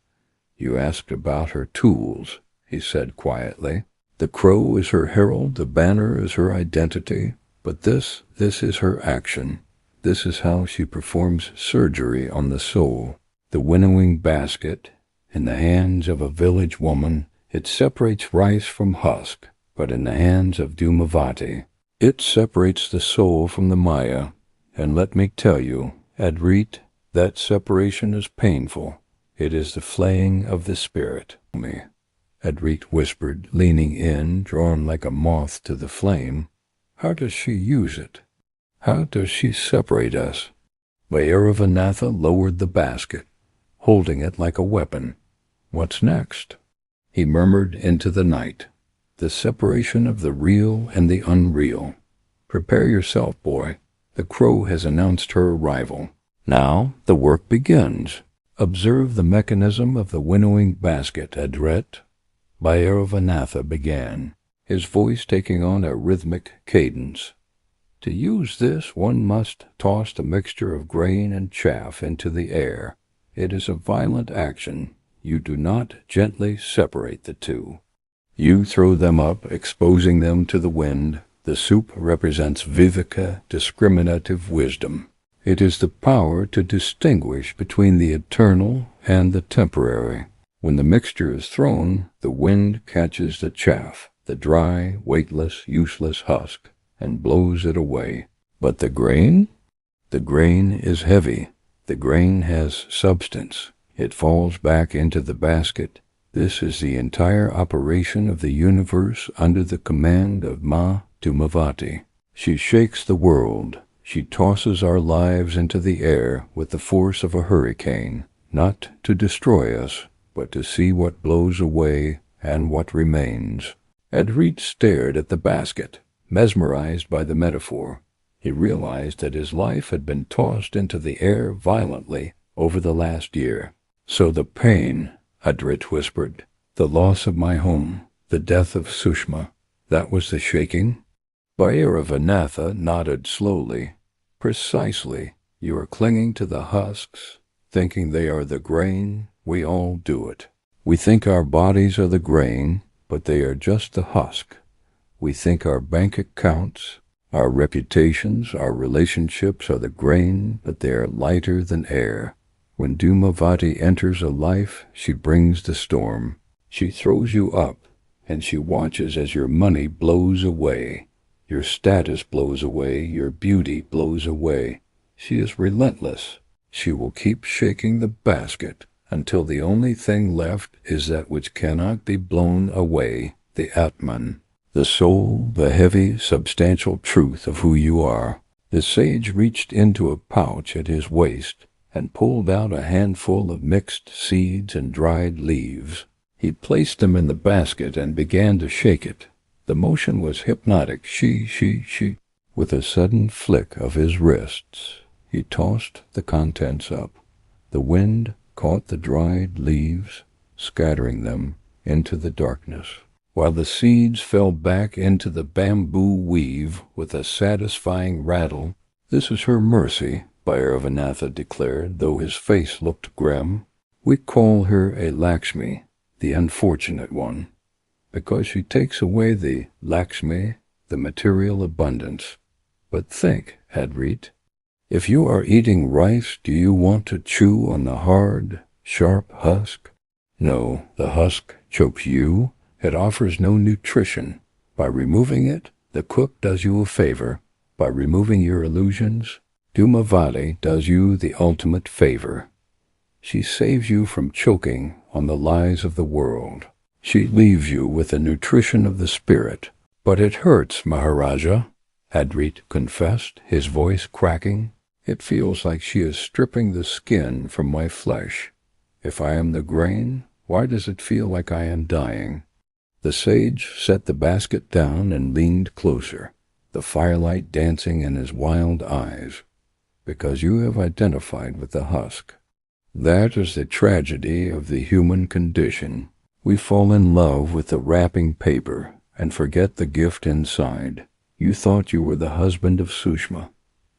"You asked about her tools," he said quietly. "The crow is her herald, the banner is her identity, but this is her action. This is how she performs surgery on the soul. The winnowing basket, in the hands of a village woman, it separates rice from husk, but in the hands of Dhumavati, it separates the soul from the Maya. And let me tell you, Adrit, that separation is painful. It is the flaying of the spirit." Adrit whispered, leaning in, drawn like a moth to the flame. "How does she use it? How does she separate us?" Bhairavanatha lowered the basket, holding it like a weapon. "What's next?" He murmured into the night. "The separation of the real and the unreal. Prepare yourself, boy. The crow has announced her arrival. Now the work begins. Observe the mechanism of the winnowing basket, Adret." Bhairavanatha began, his voice taking on a rhythmic cadence. "To use this, one must toss the mixture of grain and chaff into the air. It is a violent action. You do not gently separate the two. You throw them up, exposing them to the wind. The soup represents viveka, discriminative wisdom. It is the power to distinguish between the eternal and the temporary. When the mixture is thrown, the wind catches the chaff, the dry, weightless, useless husk, and blows it away. But the grain? The grain is heavy. The grain has substance. It falls back into the basket. This is the entire operation of the universe under the command of Maa Dhumavati. She shakes the world. She tosses our lives into the air with the force of a hurricane, not to destroy us, but to see what blows away and what remains. Adrit stared at the basket, mesmerized by the metaphor. He realized that his life had been tossed into the air violently over the last year. "So the pain," Adrit whispered, "the loss of my home, the death of Sushma, that was the shaking?" Bhairavanatha nodded slowly. "Precisely. You are clinging to the husks, thinking they are the grain. We all do it. We think our bodies are the grain, but they are just the husk. We think our bank accounts, our reputations, our relationships are the grain, but they are lighter than air. When Dhumavati enters a life, she brings the storm. She throws you up, and she watches as your money blows away. Your status blows away, your beauty blows away. She is relentless. She will keep shaking the basket until the only thing left is that which cannot be blown away, the Atman, the soul, the heavy, substantial truth of who you are." The sage reached into a pouch at his waist and pulled out a handful of mixed seeds and dried leaves. He placed them in the basket and began to shake it. The motion was hypnotic. She. With a sudden flick of his wrists, he tossed the contents up. The wind caught the dried leaves, scattering them into the darkness, while the seeds fell back into the bamboo weave with a satisfying rattle. "This is her mercy," Bhairavanatha declared, though his face looked grim. "We call her a Lakshmi, the unfortunate one, because she takes away the Lakshmi, the material abundance. But think, Hadrit, if you are eating rice, do you want to chew on the hard, sharp husk? No, the husk chokes you. It offers no nutrition. By removing it, the cook does you a favor. By removing your illusions, Dhumavati does you the ultimate favor. She saves you from choking on the lies of the world. She leaves you with the nutrition of the spirit." "But it hurts, Maharaja," Hadrit confessed, his voice cracking. "It feels like she is stripping the skin from my flesh. If I am the grain, why does it feel like I am dying?" The sage set the basket down and leaned closer, the firelight dancing in his wild eyes. "Because you have identified with the husk. That is the tragedy of the human condition. We fall in love with the wrapping paper and forget the gift inside. You thought you were the husband of Sushma.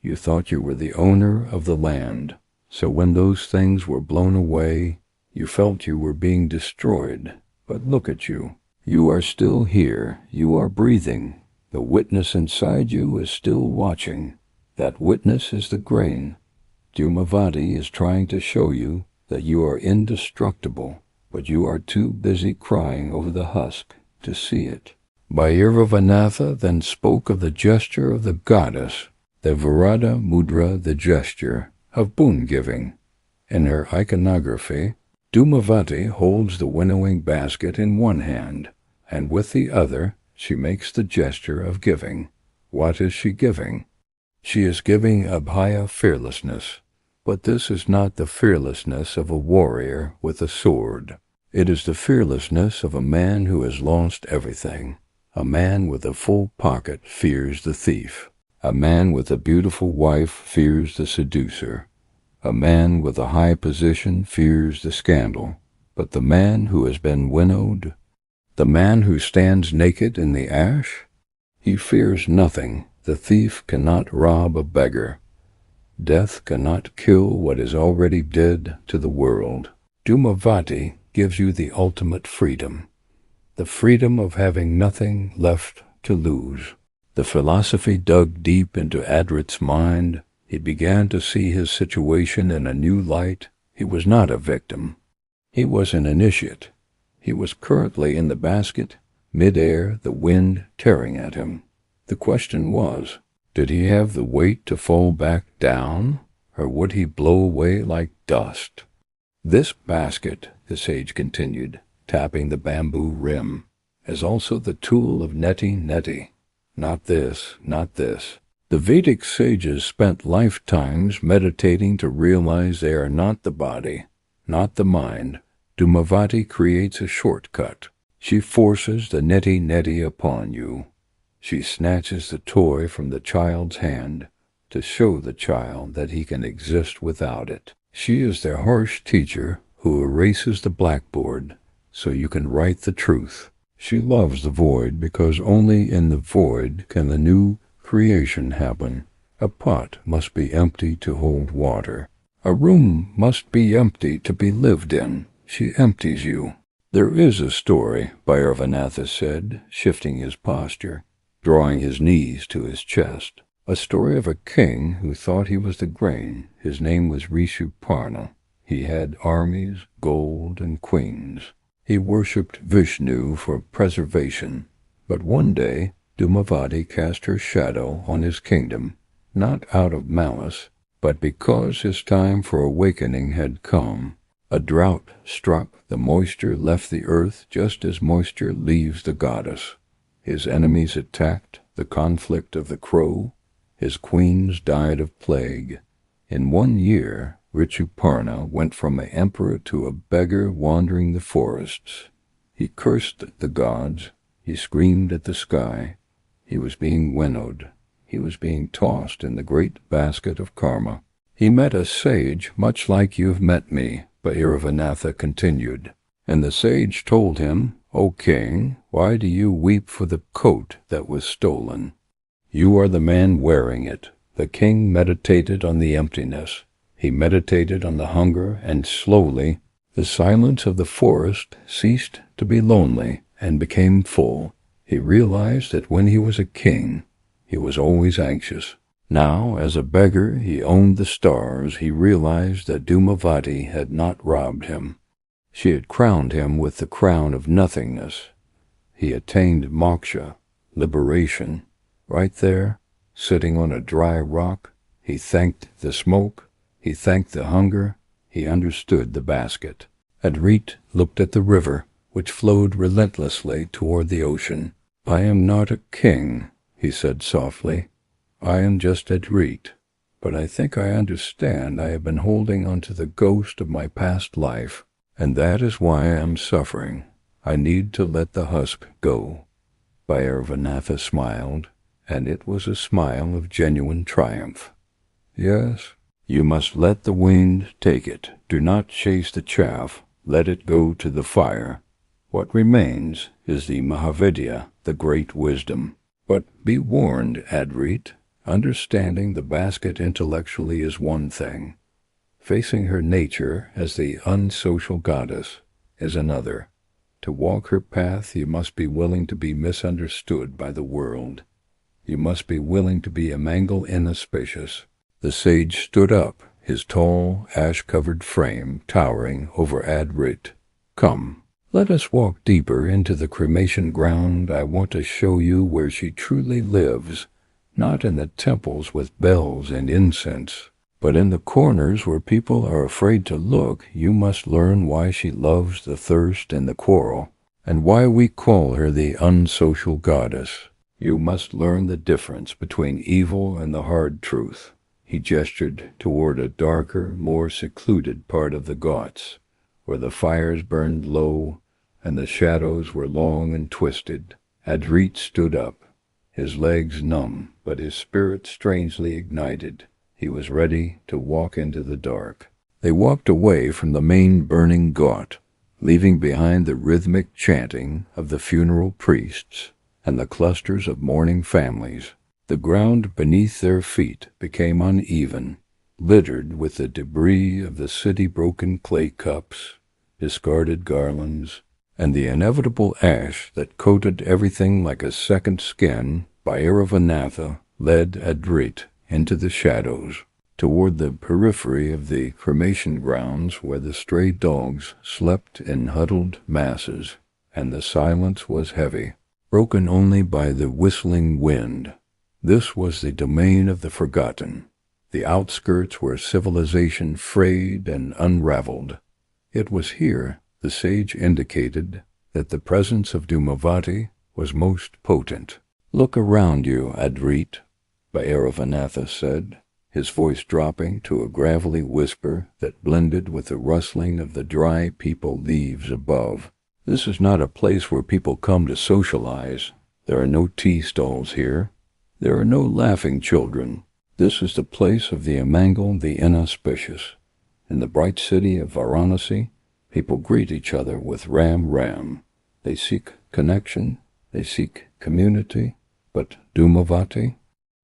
You thought you were the owner of the land. So when those things were blown away, you felt you were being destroyed. But look at you. You are still here. You are breathing. The witness inside you is still watching. That witness is the grain. Dhumavati is trying to show you that you are indestructible, but you are too busy crying over the husk to see it." Bhairavanatha then spoke of the gesture of the goddess, the Virada Mudra, the gesture of boon-giving. In her iconography, Dhumavati holds the winnowing basket in one hand, and with the other she makes the gesture of giving. What is she giving? She is giving abhaya, fearlessness. But this is not the fearlessness of a warrior with a sword. It is the fearlessness of a man who has lost everything. A man with a full pocket fears the thief. A man with a beautiful wife fears the seducer. A man with a high position fears the scandal. But the man who has been winnowed, the man who stands naked in the ash, he fears nothing. The thief cannot rob a beggar. Death cannot kill what is already dead to the world. Dhumavati gives you the ultimate freedom, the freedom of having nothing left to lose. The philosophy dug deep into Adrit's mind. He began to see his situation in a new light. He was not a victim. He was an initiate. He was currently in the basket, mid-air, the wind tearing at him. The question was, did he have the weight to fall back down, or would he blow away like dust? "This basket," the sage continued, tapping the bamboo rim, "is also the tool of neti. Not this, not this." The Vedic sages spent lifetimes meditating to realize they are not the body, not the mind. Dhumavati creates a shortcut. She forces the neti upon you. She snatches the toy from the child's hand to show the child that he can exist without it. She is the harsh teacher who erases the blackboard so you can write the truth. She loves the void because only in the void can the new creation happen. A pot must be empty to hold water. A room must be empty to be lived in. She empties you. "There is a story," Bhairavanatha said, shifting his posture, drawing his knees to his chest. "A story of a king who thought he was the grain. His name was Rishuparna. He had armies, gold, and queens. He worshipped Vishnu for preservation. But one day, Dhumavati cast her shadow on his kingdom, not out of malice, but because his time for awakening had come. A drought struck. The moisture left the earth just as moisture leaves the goddess. His enemies attacked, the conflict of the crow. His queens died of plague. In 1 year, Rishuparna went from an emperor to a beggar wandering the forests. He cursed the gods. He screamed at the sky. He was being winnowed. He was being tossed in the great basket of karma. He met a sage much like you've met me, Bhairavanath continued. And the sage told him, O king, why do you weep for the coat that was stolen? You are the man wearing it. The king meditated on the emptiness. He meditated on the hunger, and slowly the silence of the forest ceased to be lonely and became full. He realized that when he was a king, he was always anxious. Now, as a beggar, he owned the stars. He realized that Dhumavati had not robbed him. She had crowned him with the crown of nothingness. He attained moksha, liberation. Right there, sitting on a dry rock, he thanked the smoke, he thanked the hunger, he understood the basket. Adrit looked at the river, which flowed relentlessly toward the ocean. I am not a king, he said softly. I am just Adrit, but I think I understand I have been holding onto the ghost of my past life, and that is why I am suffering. I need to let the husk go. Bhairavanath smiled, and it was a smile of genuine triumph. Yes, you must let the wind take it. Do not chase the chaff. Let it go to the fire. What remains is the Mahavidya, the great wisdom. But be warned, Adrit. Understanding the basket intellectually is one thing. Facing her nature as the unsocial goddess is another. To walk her path, you must be willing to be misunderstood by the world. You must be willing to be a mangle inauspicious. The sage stood up, his tall, ash-covered frame towering over Adrit. Come, let us walk deeper into the cremation ground. I want to show you where she truly lives, not in the temples with bells and incense, but in the corners where people are afraid to look. You must learn why she loves the thirst and the quarrel, and why we call her the unsocial goddess. You must learn the difference between evil and the hard truth. He gestured toward a darker, more secluded part of the Ghats, where the fires burned low and the shadows were long and twisted. Adrit stood up, his legs numb, but his spirit strangely ignited. He was ready to walk into the dark. They walked away from the main burning Ghat, leaving behind the rhythmic chanting of the funeral priests and the clusters of mourning families. The ground beneath their feet became uneven, littered with the debris of the city-broken clay cups, discarded garlands, and the inevitable ash that coated everything like a second skin. Bhairavanath led Adrit into the shadows, toward the periphery of the cremation grounds where the stray dogs slept in huddled masses, and the silence was heavy, broken only by the whistling wind. This was the domain of the forgotten, the outskirts where civilization frayed and unraveled. It was here, the sage indicated, that the presence of Dhumavati was most potent. Look around you, Adrit, Bhairavanath said, his voice dropping to a gravelly whisper that blended with the rustling of the dry peepal leaves above. This is not a place where people come to socialize. There are no tea stalls here. There are no laughing children. This is the place of the Amangal, the inauspicious. In the bright city of Varanasi, people greet each other with Ram Ram. They seek connection, they seek community, but Dhumavati?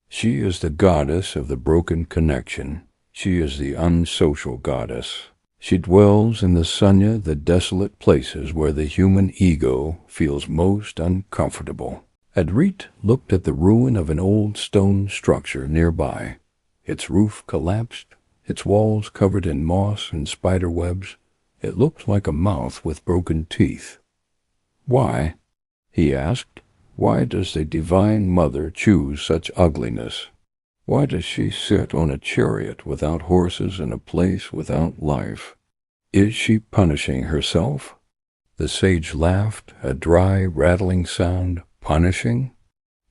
She is the goddess of the broken connection. She is the unsocial goddess. She dwells in the sunya, the desolate places where the human ego feels most uncomfortable. Adrit looked at the ruin of an old stone structure nearby. Its roof collapsed, its walls covered in moss and spider webs. It looked like a mouth with broken teeth. Why? He asked. Why does the Divine Mother choose such ugliness? Why does she sit on a chariot without horses in a place without life? Is she punishing herself? The sage laughed, a dry, rattling sound. Punishing?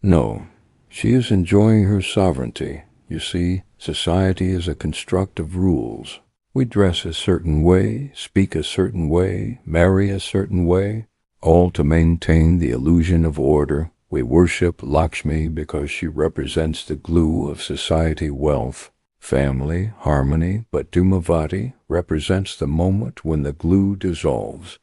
No, she is enjoying her sovereignty. You see, society is a construct of rules. We dress a certain way, speak a certain way, marry a certain way. all to maintain the illusion of order. We worship Lakshmi because she represents the glue of society, wealth, family, harmony, but Dhumavati represents the moment when the glue dissolves.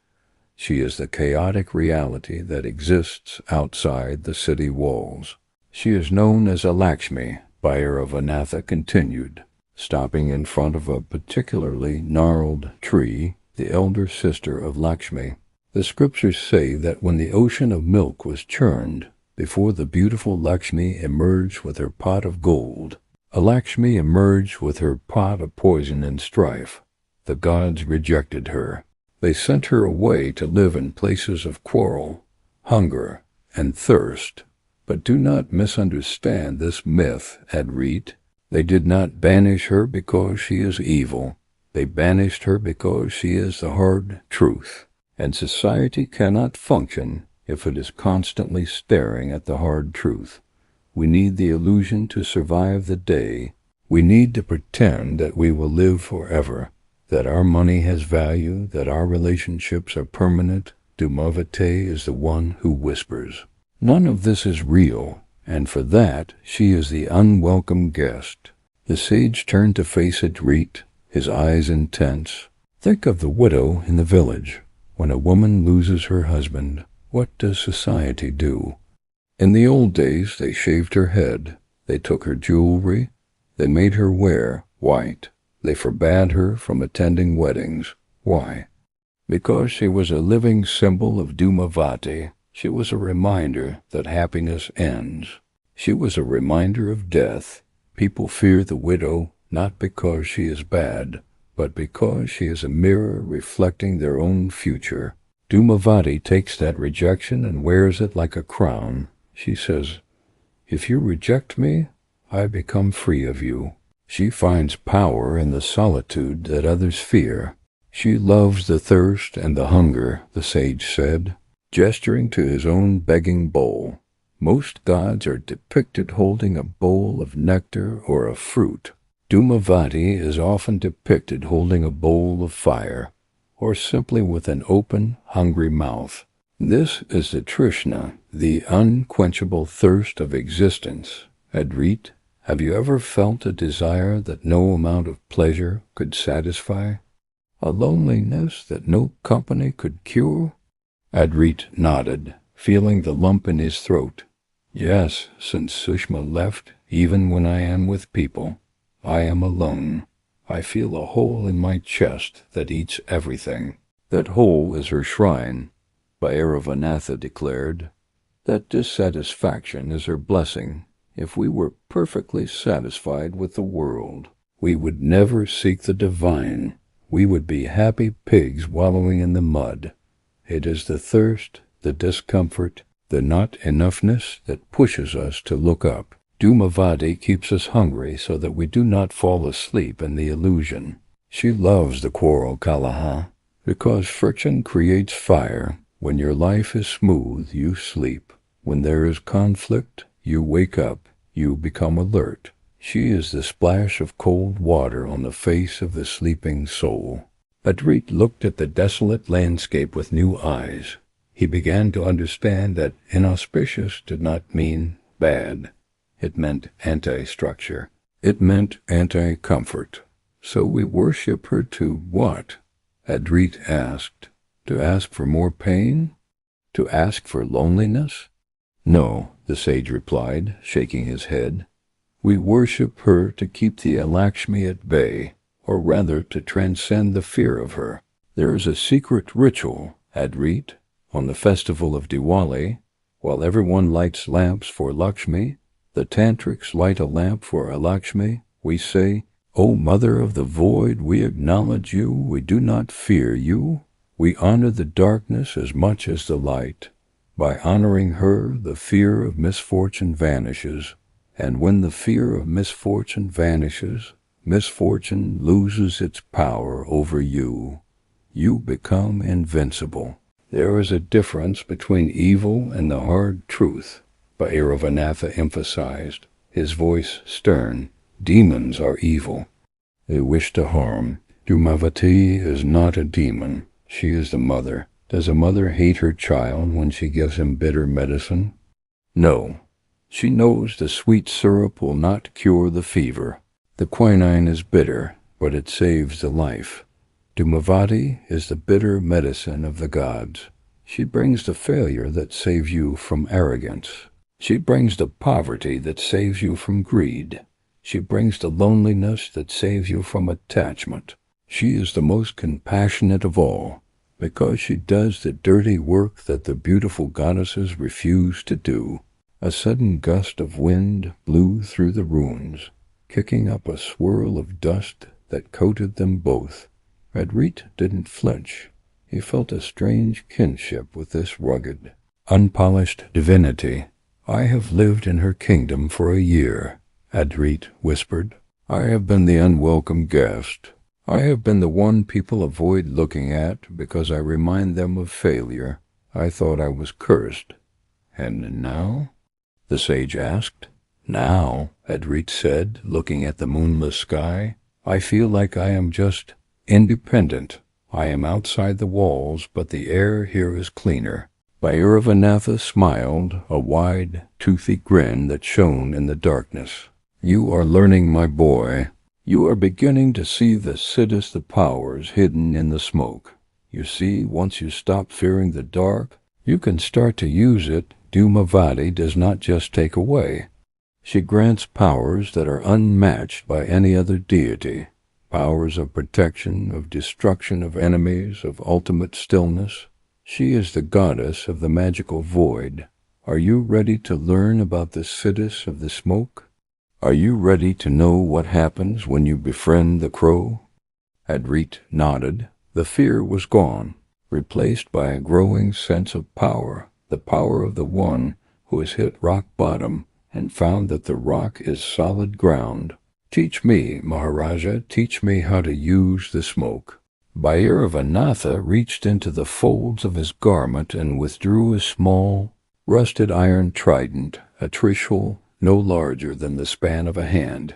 She is the chaotic reality that exists outside the city walls. She is known as a Lakshmi, Bhairavanatha continued, stopping in front of a particularly gnarled tree, the elder sister of Lakshmi. The scriptures say that when the ocean of milk was churned, before the beautiful Lakshmi emerged with her pot of gold, a Lakshmi emerged with her pot of poison and strife. The gods rejected her. They sent her away to live in places of quarrel, hunger, and thirst. But do not misunderstand this myth, Adrit. They did not banish her because she is evil. They banished her because she is the hard truth. And society cannot function if it is constantly staring at the hard truth. We need the illusion to survive the day. We need to pretend that we will live forever, that our money has value, that our relationships are permanent. Dhumavati is the one who whispers. None of this is real, and for that she is the unwelcome guest. The sage turned to face Adrit, his eyes intense. Think of the widow in the village. When a woman loses her husband, what does society do? In the old days, they shaved her head. They took her jewelry. They made her wear white. They forbade her from attending weddings. Why? Because she was a living symbol of Dhumavati. She was a reminder that happiness ends. She was a reminder of death. People fear the widow not because she is bad, but because she is a mirror reflecting their own future. Dhumavati takes that rejection and wears it like a crown. She says, "If you reject me, I become free of you." She finds power in the solitude that others fear. She loves the thirst and the hunger, the sage said, gesturing to his own begging bowl. Most gods are depicted holding a bowl of nectar or a fruit. Dhumavati is often depicted holding a bowl of fire, or simply with an open, hungry mouth. This is the Trishna, the unquenchable thirst of existence. Adrit, have you ever felt a desire that no amount of pleasure could satisfy? A loneliness that no company could cure? Adrit nodded, feeling the lump in his throat. Yes, since Sushma left, even when I am with people, I am alone. I feel a hole in my chest that eats everything. That hole is her shrine, Bhairavanatha declared. That dissatisfaction is her blessing. If we were perfectly satisfied with the world, we would never seek the divine. We would be happy pigs wallowing in the mud. It is the thirst, the discomfort, the not-enoughness that pushes us to look up. Dhumavati keeps us hungry so that we do not fall asleep in the illusion. She loves the quarrel Kalaha, because friction creates fire. When your life is smooth, you sleep. When there is conflict, you wake up, you become alert. She is the splash of cold water on the face of the sleeping soul. Adrit looked at the desolate landscape with new eyes. He began to understand that inauspicious did not mean bad. It meant anti-structure. It meant anti-comfort. So we worship her to what? Adrit asked. To ask for more pain? To ask for loneliness? No, the sage replied, shaking his head. We worship her to keep the Lakshmi at bay, or rather to transcend the fear of her. There is a secret ritual, Adrit, on the festival of Diwali. While everyone lights lamps for Lakshmi, the tantrics light a lamp for Lakshmi. We say, O Mother of the Void, we acknowledge you, we do not fear you. We honor the darkness as much as the light. By honoring her, the fear of misfortune vanishes. And when the fear of misfortune vanishes, misfortune loses its power over you. You become invincible. There is a difference between evil and the hard truth, Bhairavanatha emphasized, his voice stern. Demons are evil. They wish to harm. Dhumavati is not a demon. She is the mother. Does a mother hate her child when she gives him bitter medicine? No. She knows the sweet syrup will not cure the fever. The quinine is bitter, but it saves the life. Dhumavati is the bitter medicine of the gods. She brings the failure that saves you from arrogance. She brings the poverty that saves you from greed. She brings the loneliness that saves you from attachment. She is the most compassionate of all, because she does the dirty work that the beautiful goddesses refuse to do. A sudden gust of wind blew through the ruins, kicking up a swirl of dust that coated them both. Adrit didn't flinch. He felt a strange kinship with this rugged, unpolished divinity. I have lived in her kingdom for a year, Adrit whispered. I have been the unwelcome guest. I have been the one people avoid looking at because I remind them of failure. I thought I was cursed. And now? The sage asked. Now, Adrit said, looking at the moonless sky, I feel like I am just independent. I am outside the walls, but the air here is cleaner. Bhairavanatha smiled, a wide, toothy grin that shone in the darkness. You are learning, my boy. You are beginning to see the siddhis, the powers hidden in the smoke. You see, once you stop fearing the dark, you can start to use it. Dhumavati does not just take away. She grants powers that are unmatched by any other deity. Powers of protection, of destruction of enemies, of ultimate stillness. She is the goddess of the magical void. Are you ready to learn about the siddhis of the smoke? Are you ready to know what happens when you befriend the crow? Adrit nodded. The fear was gone, replaced by a growing sense of power, the power of the one who has hit rock bottom and found that the rock is solid ground. Teach me, Maharaja, teach me how to use the smoke. Bhairavanatha reached into the folds of his garment and withdrew a small, rusted iron trident, a trishul no larger than the span of a hand.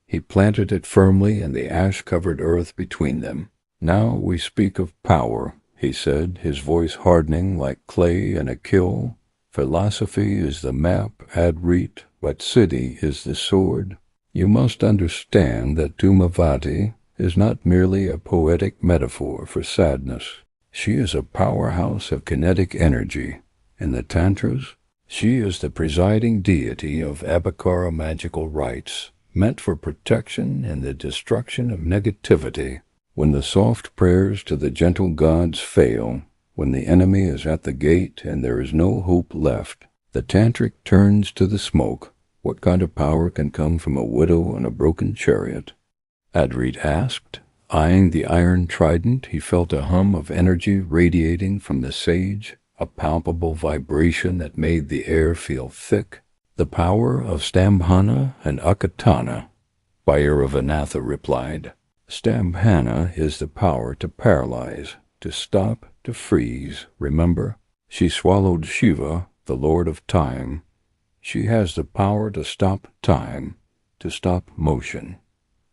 He planted it firmly in the ash-covered earth between them. Now we speak of power, he said, his voice hardening like clay in a kiln. Philosophy is the map, Adrit, but Siddhi is the sword. You must understand that Dhumavati is not merely a poetic metaphor for sadness. She is a powerhouse of kinetic energy. In the Tantras, she is the presiding deity of Abhikara magical rites, meant for protection and the destruction of negativity. When the soft prayers to the gentle gods fail, when the enemy is at the gate and there is no hope left, the tantric turns to the smoke. What kind of power can come from a widow on a broken chariot? Adrit asked. Eyeing the iron trident, he felt a hum of energy radiating from the sage, a palpable vibration that made the air feel thick. The power of Stambhana and Akatana, Bhairavanatha replied. Stambhana is the power to paralyze, to stop, to freeze, remember? She swallowed Shiva, the lord of time. She has the power to stop time, to stop motion.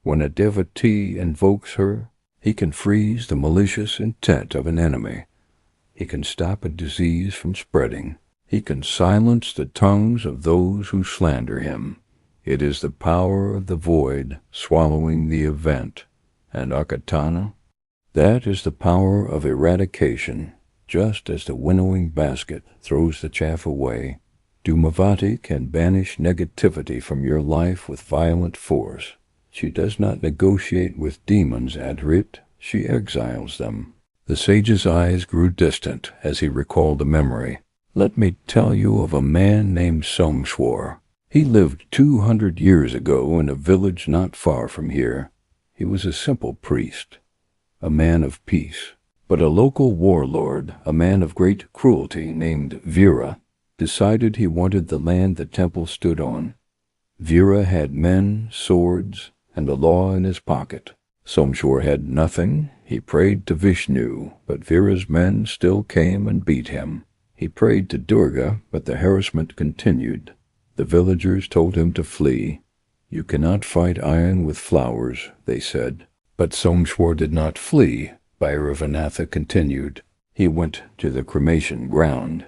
When a devotee invokes her, he can freeze the malicious intent of an enemy. He can stop a disease from spreading. He can silence the tongues of those who slander him. It is the power of the void swallowing the event. And Akatana? That is the power of eradication, just as the winnowing basket throws the chaff away. Dhumavati can banish negativity from your life with violent force. She does not negotiate with demons, Adrit. She exiles them. The sage's eyes grew distant as he recalled a memory. Let me tell you of a man named Somshwar. He lived 200 years ago in a village not far from here. He was a simple priest, a man of peace. But a local warlord, a man of great cruelty named Vira, decided he wanted the land the temple stood on. Vira had men, swords, and the law in his pocket. Somshwar had nothing. He prayed to Vishnu, but Vira's men still came and beat him. He prayed to Durga, but the harassment continued. The villagers told him to flee. You cannot fight iron with flowers, they said. But Somshwar did not flee, Bhairavanatha continued. He went to the cremation ground.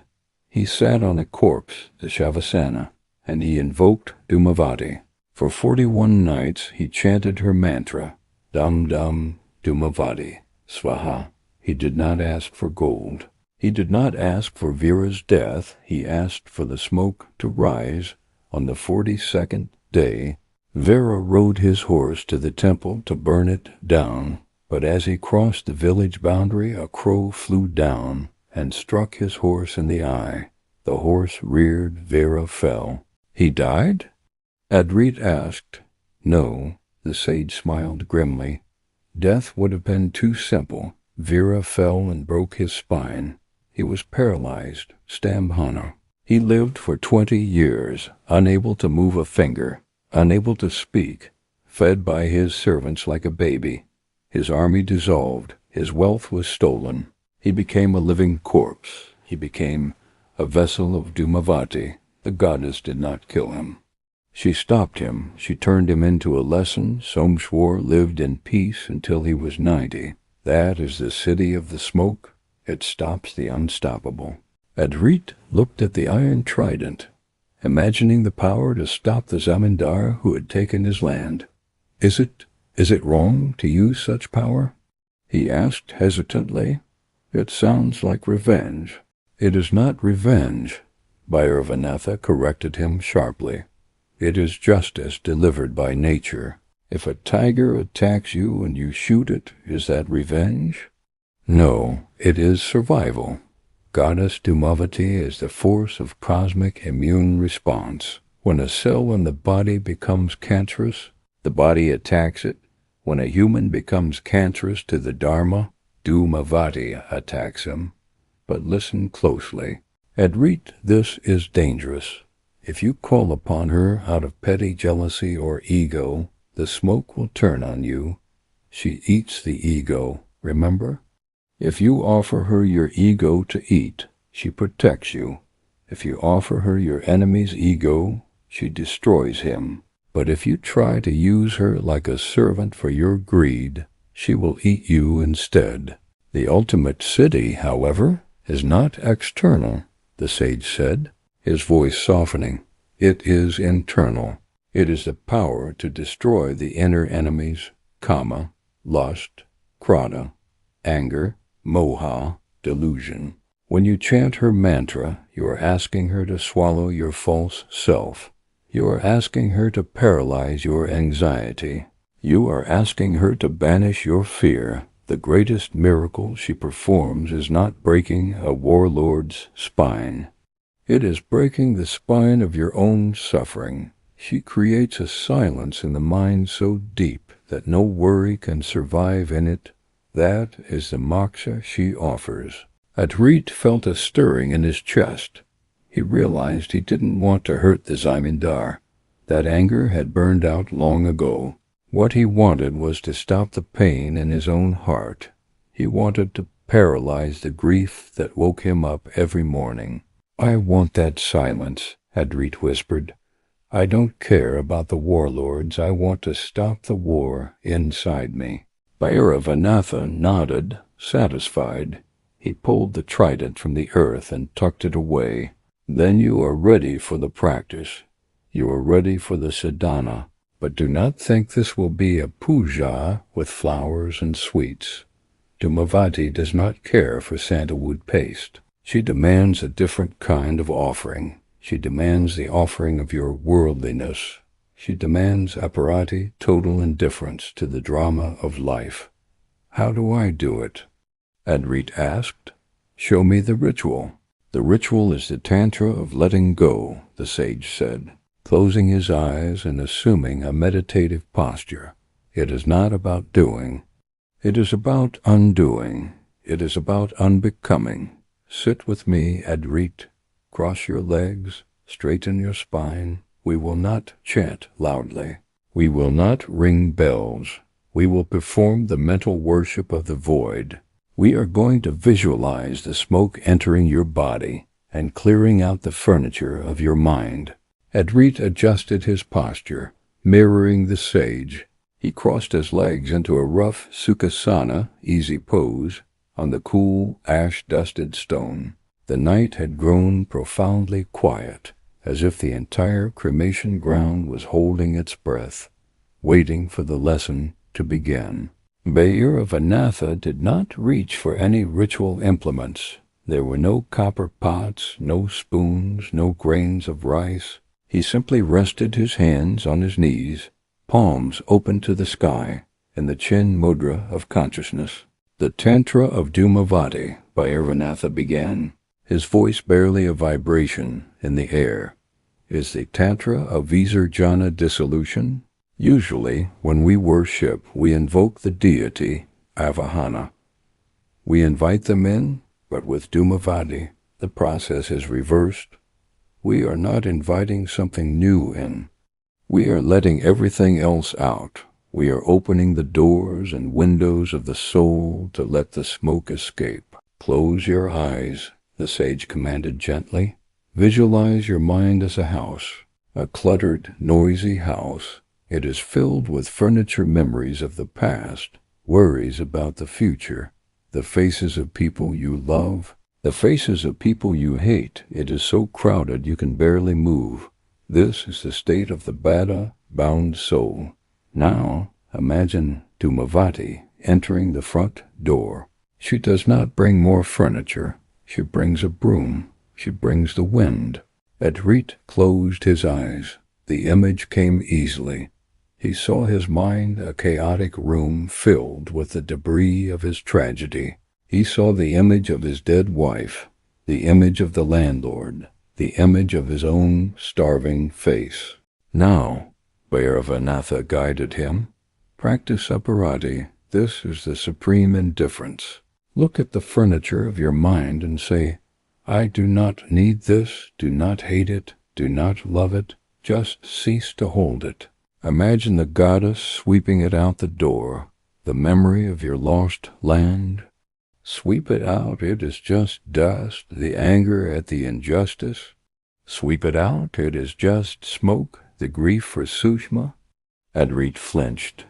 He sat on a corpse, the Shavasana, and he invoked Dhumavati. For 41 nights he chanted her mantra, Dum Dum Dhumavati, Swaha. He did not ask for gold. He did not ask for Vira's death. He asked for the smoke to rise. On the 42nd day, Vira rode his horse to the temple to burn it down. But as he crossed the village boundary, a crow flew down and struck his horse in the eye. The horse reared, Vira fell. He died? Adrit asked. No, the sage smiled grimly. Death would have been too simple. Vira fell and broke his spine. He was paralyzed, stambhana. He lived for 20 years, unable to move a finger, unable to speak, fed by his servants like a baby. His army dissolved. His wealth was stolen. He became a living corpse. He became a vessel of Dhumavati. The goddess did not kill him. She stopped him. She turned him into a lesson. Someshwar lived in peace until he was 90. That is the city of the smoke. It stops the unstoppable. Adrit looked at the iron trident, imagining the power to stop the zamindar who had taken his land. Is it wrong to use such power? He asked hesitantly. It sounds like revenge. It is not revenge. Bhairavanatha corrected him sharply. It is justice delivered by nature. If a tiger attacks you and you shoot it, is that revenge? No, it is survival. Goddess Dhumavati is the force of cosmic immune response. When a cell in the body becomes cancerous, the body attacks it. When a human becomes cancerous to the Dharma, Dhumavati attacks him. But listen closely. Adrit, this is dangerous. If you call upon her out of petty jealousy or ego, the smoke will turn on you. She eats the ego, remember? If you offer her your ego to eat, she protects you. If you offer her your enemy's ego, she destroys him. But if you try to use her like a servant for your greed, she will eat you instead. The ultimate siddhi, however, is not external, the sage said, his voice softening. It is internal. It is the power to destroy the inner enemies, kama, lust, krodha, anger, moha, delusion. When you chant her mantra, you are asking her to swallow your false self. You are asking her to paralyze your anxiety. You are asking her to banish your fear. The greatest miracle she performs is not breaking a warlord's spine. It is breaking the spine of your own suffering. She creates a silence in the mind so deep that no worry can survive in it. That is the moksha she offers. Adrit felt a stirring in his chest. He realized he didn't want to hurt the zamindar. That anger had burned out long ago. What he wanted was to stop the pain in his own heart. He wanted to paralyze the grief that woke him up every morning. I want that silence, Adrit whispered. I don't care about the warlords. I want to stop the war inside me. Bhairavanatha nodded, satisfied. He pulled the trident from the earth and tucked it away. Then you are ready for the practice. You are ready for the sadhana. But do not think this will be a puja with flowers and sweets. Dhumavati does not care for sandalwood paste. She demands a different kind of offering. She demands the offering of your worldliness. She demands aparati, total indifference to the drama of life. How do I do it? Adrit asked. Show me the ritual. The ritual is the tantra of letting go, the sage said, closing his eyes and assuming a meditative posture. It is not about doing. It is about undoing. It is about unbecoming. Sit with me, Adrit. Cross your legs, straighten your spine. We will not chant loudly. We will not ring bells. We will perform the mental worship of the void. We are going to visualize the smoke entering your body and clearing out the furniture of your mind. Adrit adjusted his posture, mirroring the sage. He crossed his legs into a rough sukhasana, easy pose, on the cool, ash-dusted stone. The night had grown profoundly quiet, as if the entire cremation ground was holding its breath, waiting for the lesson to begin. Bhairavanath did not reach for any ritual implements. There were no copper pots, no spoons, no grains of rice. He simply rested his hands on his knees, palms open to the sky, in the chin mudra of consciousness. The Tantra of Dhumavati, Bhairavanath began, his voice barely a vibration in the air. Is the Tantra of Visarjana dissolution? Usually, when we worship, we invoke the deity, Avahana. We invite them in, but with Dhumavati, the process is reversed. We are not inviting something new in. We are letting everything else out. We are opening the doors and windows of the soul to let the smoke escape. Close your eyes, the sage commanded gently. Visualize your mind as a house, a cluttered, noisy house. It is filled with furniture memories of the past, worries about the future, the faces of people you love, the faces of people you hate. It is so crowded you can barely move. This is the state of the Bada-bound soul. Now, imagine Dhumavati entering the front door. She does not bring more furniture. She brings a broom. She brings the wind. Adrit closed his eyes. The image came easily. He saw his mind a chaotic room filled with the debris of his tragedy. He saw the image of his dead wife, the image of the landlord, the image of his own starving face. Now, Bhairavanath guided him. Practice aparati. This is the supreme indifference. Look at the furniture of your mind and say, I do not need this, do not hate it, do not love it, just cease to hold it. Imagine the goddess sweeping it out the door, the memory of your lost land. Sweep it out, it is just dust, the anger at the injustice. Sweep it out, it is just smoke, the grief for Sushma. Adrit flinched.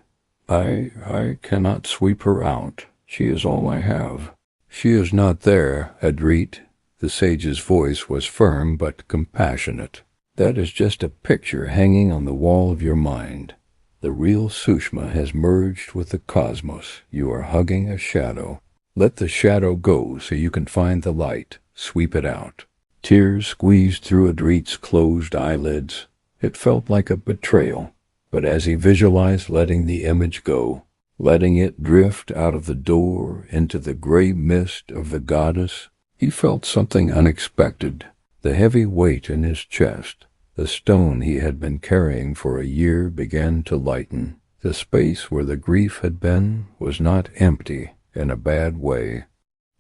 I cannot sweep her out. She is all I have. She is not there, Adrit. The sage's voice was firm but compassionate. That is just a picture hanging on the wall of your mind. The real Sushma has merged with the cosmos. You are hugging a shadow. Let the shadow go so you can find the light. Sweep it out. Tears squeezed through Adrit's closed eyelids. It felt like a betrayal. But as he visualized letting the image go, letting it drift out of the door into the gray mist of the goddess, he felt something unexpected. The heavy weight in his chest, the stone he had been carrying for a year, began to lighten. The space where the grief had been was not empty in a bad way.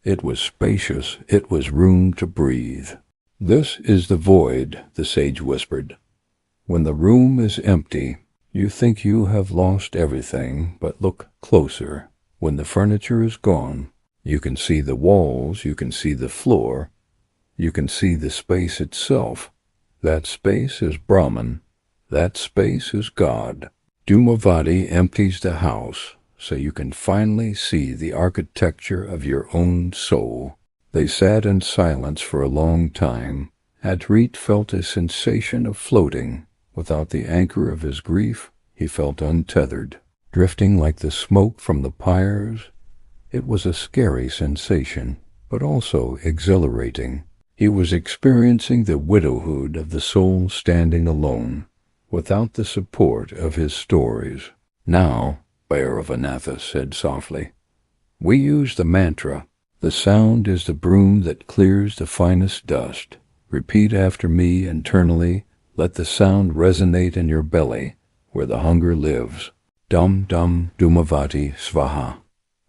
It was spacious. It was room to breathe. This is the void, the sage whispered. When the room is empty, you think you have lost everything, but look closer. When the furniture is gone, you can see the walls, you can see the floor, you can see the space itself. That space is Brahman. That space is God. Dhumavati empties the house so you can finally see the architecture of your own soul. They sat in silence for a long time. Adrit felt a sensation of floating. Without the anchor of his grief, he felt untethered, drifting like the smoke from the pyres. It was a scary sensation, but also exhilarating. He was experiencing the widowhood of the soul standing alone, without the support of his stories. Now, Bhairavanath said softly, we use the mantra. The sound is the broom that clears the finest dust. Repeat after me internally. Let the sound resonate in your belly, where the hunger lives. Dum dum Dhumavati Svaha.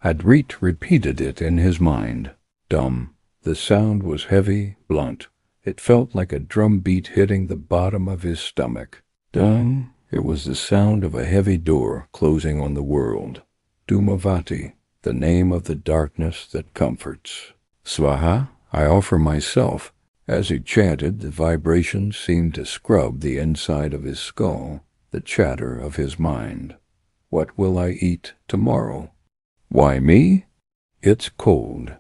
Adrit repeated it in his mind. Dum. The sound was heavy, blunt. It felt like a drum beat hitting the bottom of his stomach. Dum. It was the sound of a heavy door closing on the world. Dhumavati, the name of the darkness that comforts. Svaha, I offer myself. As he chanted, the vibrations seemed to scrub the inside of his skull, the chatter of his mind. What will I eat tomorrow? Why me? Its cold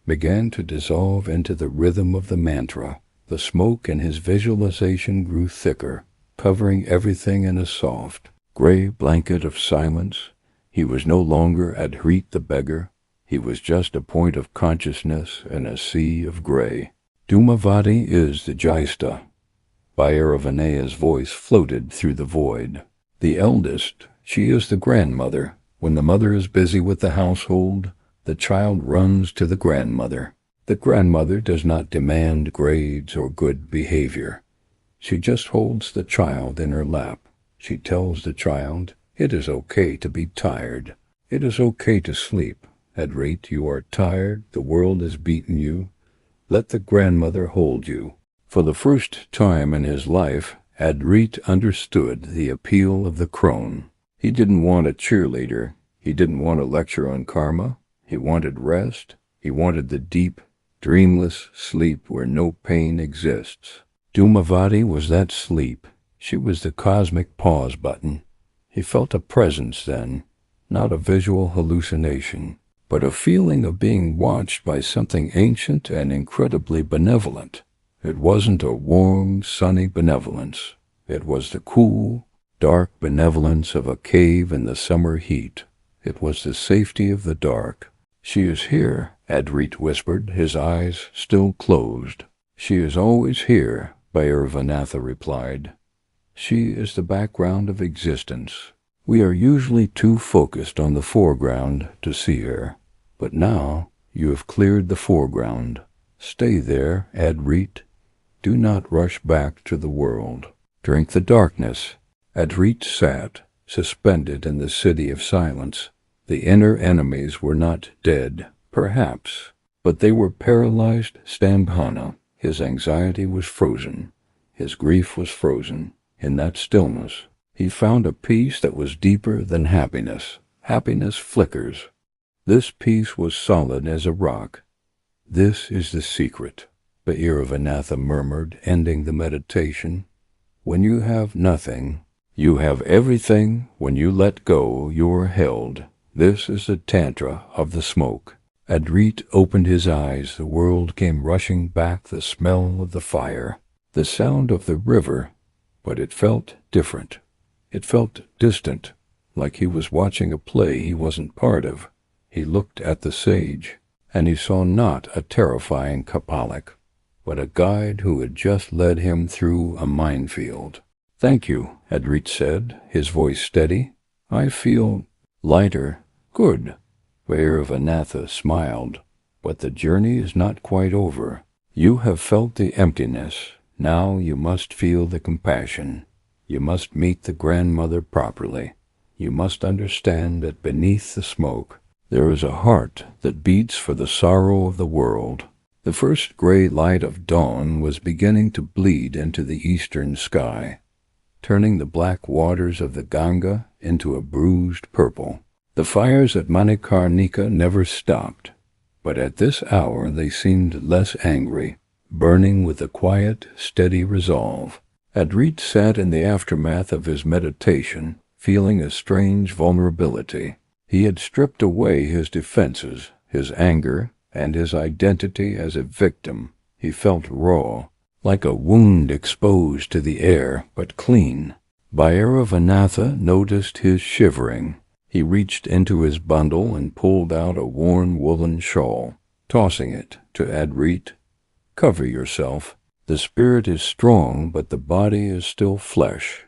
began to dissolve into the rhythm of the mantra. The smoke in his visualization grew thicker, covering everything in a soft, gray blanket of silence. He was no longer Adrit the beggar. He was just a point of consciousness in a sea of gray. Dhumavati is the Jyesta. Bhairavaneya's voice floated through the void. The eldest, she is the grandmother. When the mother is busy with the household, the child runs to the grandmother. The grandmother does not demand grades or good behavior. She just holds the child in her lap. She tells the child, it is okay to be tired. It is okay to sleep. Adrit, you are tired. The world has beaten you. Let the grandmother hold you. For the first time in his life, Adrit understood the appeal of the crone. He didn't want a cheerleader. He didn't want a lecture on karma. He wanted rest. He wanted the deep, dreamless sleep where no pain exists. Dhumavati was that sleep. She was the cosmic pause button. He felt a presence then, not a visual hallucination, but a feeling of being watched by something ancient and incredibly benevolent. It wasn't a warm, sunny benevolence. It was the cool, dark benevolence of a cave in the summer heat. It was the safety of the dark. She is here, Adrit whispered, his eyes still closed. She is always here, Bhairavanatha replied. She is the background of existence. We are usually too focused on the foreground to see her. But now you have cleared the foreground. Stay there, Adrit. Do not rush back to the world. Drink the darkness. Adrit sat, suspended in the city of silence. The inner enemies were not dead, perhaps, but they were paralyzed stambhana. His anxiety was frozen. His grief was frozen. In that stillness, he found a peace that was deeper than happiness. Happiness flickers. This peace was solid as a rock. This is the secret, Bhairavanatha murmured, ending the meditation. When you have nothing, you have everything. When you let go, you are held. This is the tantra of the smoke. Adrit opened his eyes. The world came rushing back, the smell of the fire, the sound of the river, but it felt different. It felt distant, like he was watching a play he wasn't part of. He looked at the sage, and he saw not a terrifying Kapalik, but a guide who had just led him through a minefield. Thank you, Adrit said, his voice steady. I feel lighter. Good. Bhairavanatha smiled. But the journey is not quite over. You have felt the emptiness. Now you must feel the compassion. You must meet the grandmother properly. You must understand that beneath the smoke there is a heart that beats for the sorrow of the world. The first gray light of dawn was beginning to bleed into the eastern sky, turning the black waters of the Ganga into a bruised purple. The fires at Manikarnika never stopped, but at this hour they seemed less angry, burning with a quiet, steady resolve. Adrit sat in the aftermath of his meditation, feeling a strange vulnerability. He had stripped away his defenses, his anger, and his identity as a victim. He felt raw, like a wound exposed to the air, but clean. Bhairavanatha noticed his shivering. He reached into his bundle and pulled out a worn woolen shawl, tossing it to Adrit. Cover yourself. The spirit is strong, but the body is still flesh.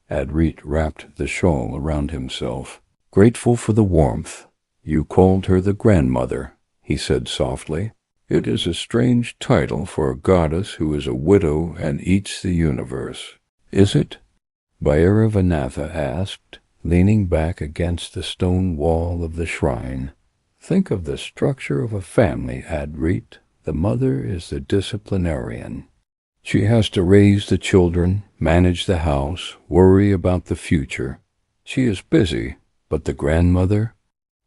Adrit wrapped the shawl around himself. Grateful for the warmth. You called her the grandmother, he said softly. It is a strange title for a goddess who is a widow and eats the universe. Is it? Bhairavanatha asked, leaning back against the stone wall of the shrine. Think of the structure of a family, Adrit. The mother is the disciplinarian. She has to raise the children, manage the house, worry about the future. She is busy, but the grandmother?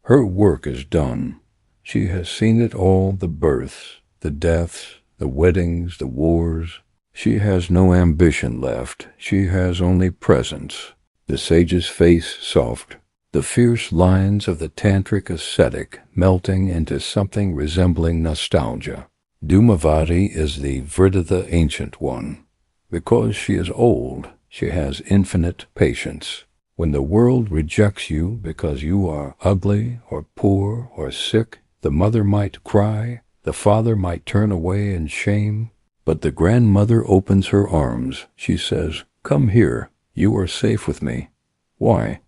Her work is done. She has seen it all, the births, the deaths, the weddings, the wars. She has no ambition left. She has only presence. The sage's face soft. the fierce lines of the tantric ascetic melting into something resembling nostalgia. Dhumavati is the Vriddha Ancient One. Because she is old, she has infinite patience. When the world rejects you because you are ugly or poor or sick, the mother might cry, the father might turn away in shame, but the grandmother opens her arms. She says, "Come here, you are safe with me." Why?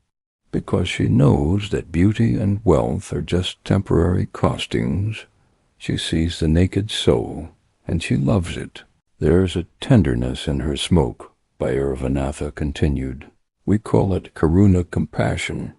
Because she knows that beauty and wealth are just temporary costumes. She sees the naked soul, and she loves it. There's a tenderness in her smoke, Bhairavanath continued. We call it karuna compassion,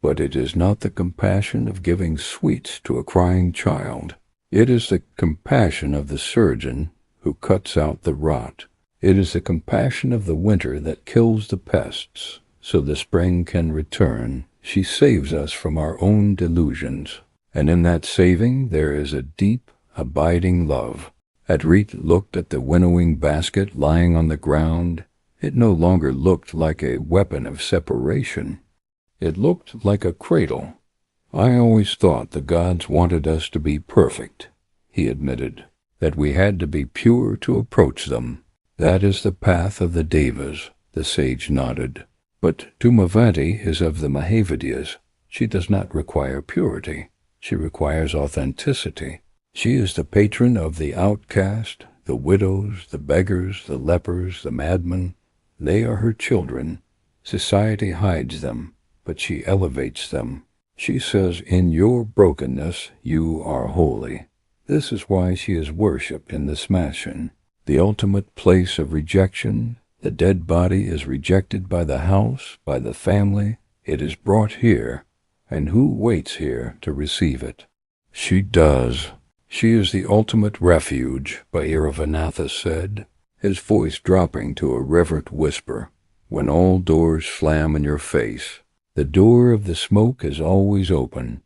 but it is not the compassion of giving sweets to a crying child. It is the compassion of the surgeon who cuts out the rot. It is the compassion of the winter that kills the pests, so the spring can return. She saves us from our own delusions, and in that saving there is a deep, abiding love. Adrit looked at the winnowing basket lying on the ground. It no longer looked like a weapon of separation. It looked like a cradle. I always thought the gods wanted us to be perfect, he admitted, that we had to be pure to approach them. That is the path of the Devas, the sage nodded. But Dhumavati is of the Mahavidyas. She does not require purity. She requires authenticity. She is the patron of the outcast, the widows, the beggars, the lepers, the madmen. They are her children. Society hides them, but she elevates them. She says, "In your brokenness, you are holy." This is why she is worshipped in the Smashan, the ultimate place of rejection. The dead body is rejected by the house, by the family. It is brought here, and who waits here to receive it? She does. She is the ultimate refuge, Bhairavanath said, his voice dropping to a reverent whisper. When all doors slam in your face, the door of the smoke is always open.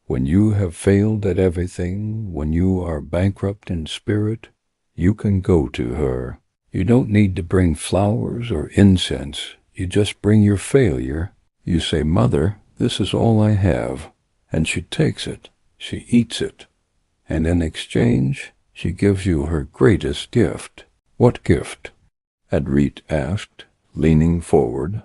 When you have failed at everything, when you are bankrupt in spirit, you can go to her. You don't need to bring flowers or incense. You just bring your failure. You say, "Mother, this is all I have." And she takes it. She eats it. And in exchange, she gives you her greatest gift. What gift? Adrit asked, leaning forward.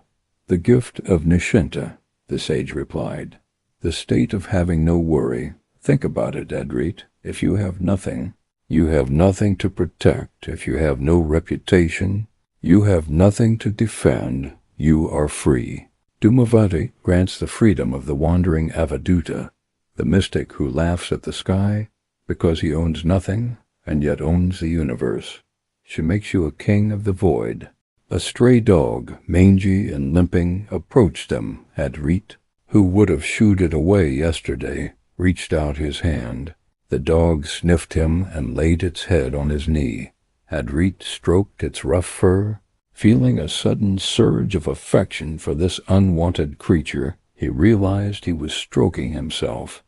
The gift of Nishinta, the sage replied. The state of having no worry. Think about it, Adrit. If you have nothing, you have nothing to protect. If you have no reputation, you have nothing to defend. You are free. Dhumavati grants the freedom of the wandering Avaduta, the mystic who laughs at the sky because he owns nothing and yet owns the universe. She makes you a king of the void. A stray dog, mangy and limping, approached them. Adrit, who would have shooed it away yesterday, reached out his hand. The dog sniffed him and laid its head on his knee. Adrit stroked its rough fur. Feeling a sudden surge of affection for this unwanted creature, he realized he was stroking himself.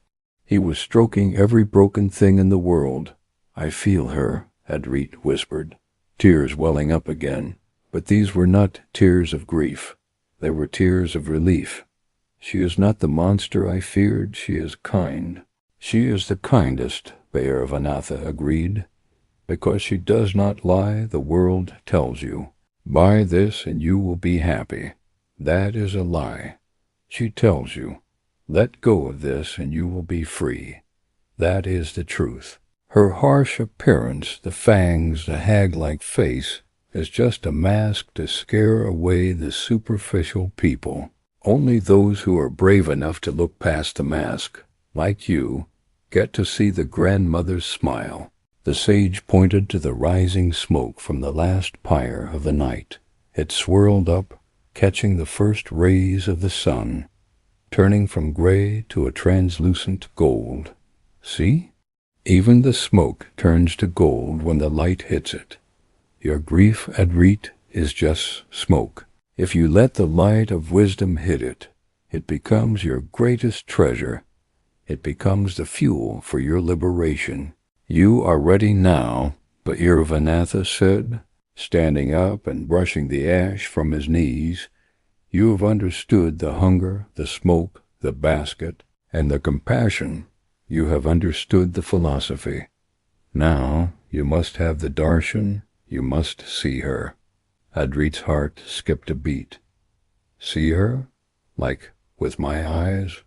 He was stroking every broken thing in the world. "I feel her," Adrit whispered, tears welling up again. But these were not tears of grief. They were tears of relief. She is not the monster I feared. She is kind. She is the kindest, Bhairavanath agreed. Because she does not lie, the world tells you. Buy this and you will be happy. That is a lie. She tells you, let go of this and you will be free. That is the truth. Her harsh appearance, the fangs, the hag-like face, is just a mask to scare away the superficial people. Only those who are brave enough to look past the mask, like you, get to see the grandmother's smile. The sage pointed to the rising smoke from the last pyre of the night. It swirled up, catching the first rays of the sun, turning from gray to a translucent gold. See? Even the smoke turns to gold when the light hits it. Your grief, Adrit, is just smoke. If you let the light of wisdom hit it, it becomes your greatest treasure. It becomes the fuel for your liberation. You are ready now, Bhairavanath said, standing up and brushing the ash from his knees. You have understood the hunger, the smoke, the basket, and the compassion. You have understood the philosophy. Now you must have the darshan, you must see her. Adrit's heart skipped a beat. See her? Like with my eyes?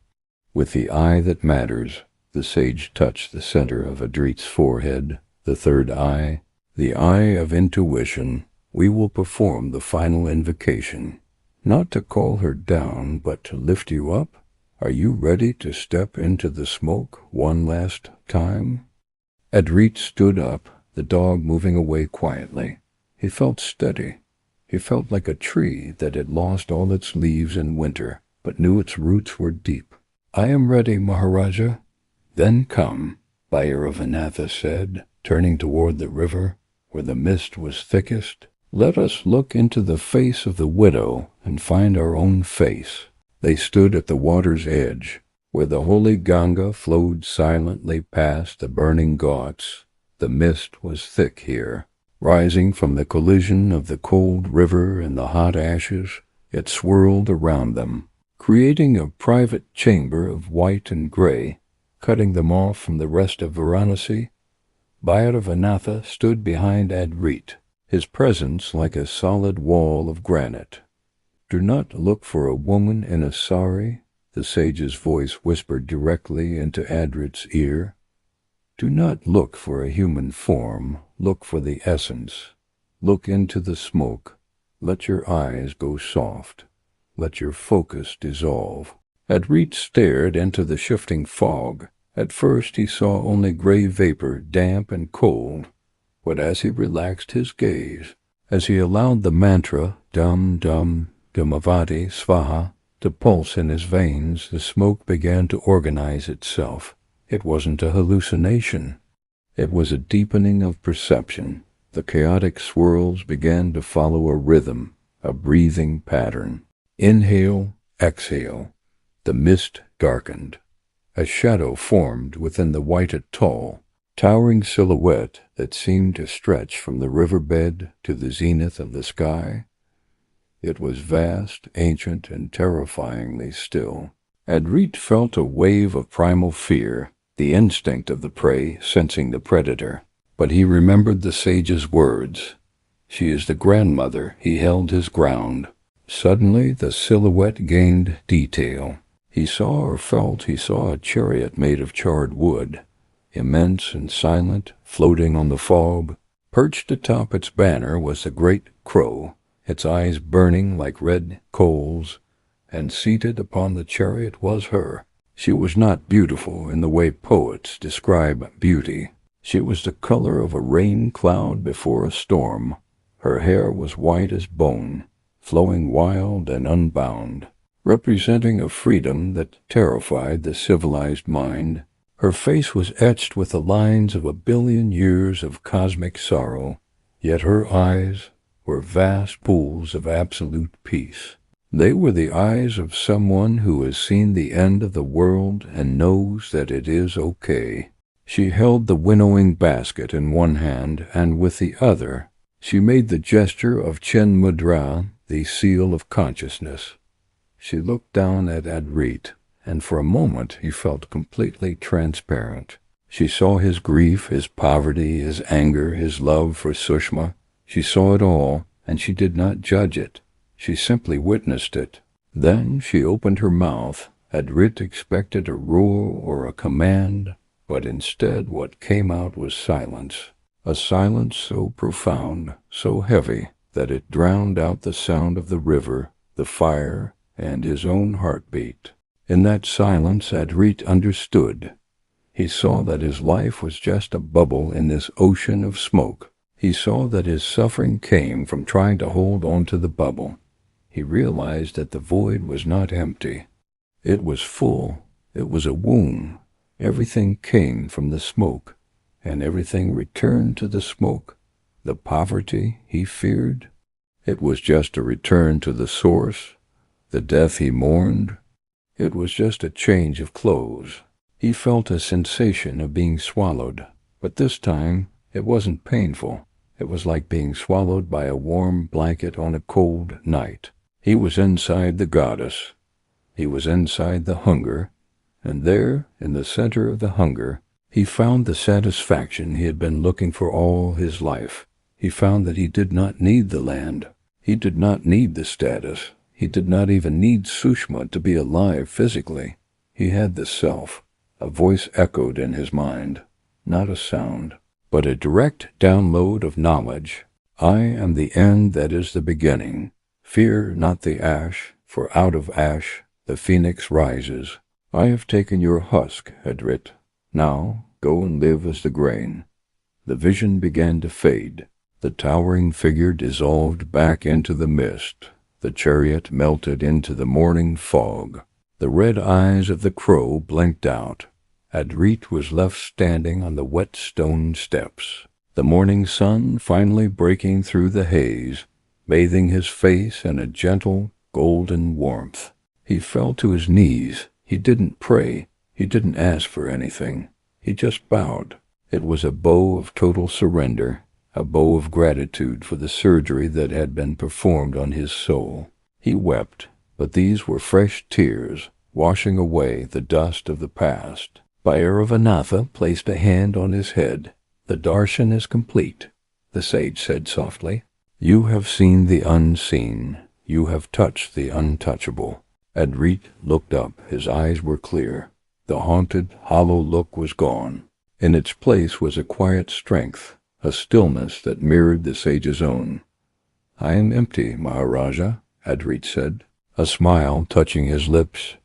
With the eye that matters. The sage touched the center of Adrit's forehead, the third eye, the eye of intuition. We will perform the final invocation. Not to call her down, but to lift you up. Are you ready to step into the smoke one last time? Adrit stood up, the dog moving away quietly. He felt steady. He felt like a tree that had lost all its leaves in winter, but knew its roots were deep. I am ready, Maharaja. Then come, Bhairavanatha said, turning toward the river, where the mist was thickest. Let us look into the face of the widow and find our own face. They stood at the water's edge, where the holy Ganga flowed silently past the burning ghats. The mist was thick here. Rising from the collision of the cold river and the hot ashes, it swirled around them, creating a private chamber of white and gray, cutting them off from the rest of Varanasi. Bhairavanatha stood behind Adrit, his presence like a solid wall of granite. Do not look for a woman in a sari, the sage's voice whispered directly into Adrit's ear. Do not look for a human form, look for the essence. Look into the smoke. Let your eyes go soft. Let your focus dissolve. Adrit stared into the shifting fog. At first he saw only gray vapor, damp and cold. But as he relaxed his gaze, as he allowed the mantra, Dum Dum Dhumavati Svaha, to pulse in his veins, the smoke began to organize itself. It wasn't a hallucination. It was a deepening of perception. The chaotic swirls began to follow a rhythm, a breathing pattern. Inhale, exhale. The mist darkened. A shadow formed within the white atoll, towering silhouette that seemed to stretch from the riverbed to the zenith of the sky. It was vast, ancient, and terrifyingly still. Adrit felt a wave of primal fear, the instinct of the prey sensing the predator. But he remembered the sage's words. She is the grandmother. He held his ground. Suddenly the silhouette gained detail. He saw a chariot made of charred wood, immense and silent, floating on the fog. Perched atop its banner was the great crow, its eyes burning like red coals, and seated upon the chariot was her. She was not beautiful in the way poets describe beauty. She was the color of a rain cloud before a storm. Her hair was white as bone, flowing wild and unbound, representing a freedom that terrified the civilized mind. Her face was etched with the lines of 1,000,000,000 years of cosmic sorrow, yet her eyes were vast pools of absolute peace. They were the eyes of someone who has seen the end of the world and knows that it is okay. She held the winnowing basket in one hand, and with the other she made the gesture of Chen Mudra, the seal of consciousness. She looked down at Adrit, and for a moment he felt completely transparent. She saw his grief, his poverty, his anger, his love for Sushma. She saw it all, and she did not judge it. She simply witnessed it. Then she opened her mouth. Adrit expected a roar or a command, but instead what came out was silence. A silence so profound, so heavy, that it drowned out the sound of the river, the fire, and his own heartbeat. In that silence Adrit understood. He saw that his life was just a bubble in this ocean of smoke. He saw that his suffering came from trying to hold on to the bubble. He realized that the void was not empty. It was full. It was a womb. Everything came from the smoke, and everything returned to the smoke. The poverty he feared, it was just a return to the source. The death he mourned, it was just a change of clothes. He felt a sensation of being swallowed, but this time it wasn't painful. It was like being swallowed by a warm blanket on a cold night. He was inside the goddess. He was inside the hunger, and there, in the center of the hunger, he found the satisfaction he had been looking for all his life. He found that he did not need the land. He did not need the status. He did not even need Sushma to be alive physically. He had the self. A voice echoed in his mind, not a sound, but a direct download of knowledge. I am the end that is the beginning. Fear not the ash, for out of ash the phoenix rises. I have taken your husk, Adrit. Now go and live as the grain. The vision began to fade. The towering figure dissolved back into the mist. The chariot melted into the morning fog. The red eyes of the crow blinked out. Adrit was left standing on the wet stone steps. The morning sun finally breaking through the haze, bathing his face in a gentle, golden warmth. He fell to his knees. He didn't pray. He didn't ask for anything. He just bowed. It was a bow of total surrender, a bow of gratitude for the surgery that had been performed on his soul. He wept, but these were fresh tears, washing away the dust of the past. Bhairavanatha placed a hand on his head. The darshan is complete, the sage said softly. You have seen the unseen. You have touched the untouchable. Adrit looked up. His eyes were clear. The haunted, hollow look was gone. In its place was a quiet strength, a stillness that mirrored the sage's own. I am empty, Maharaja, Adrit said, a smile touching his lips.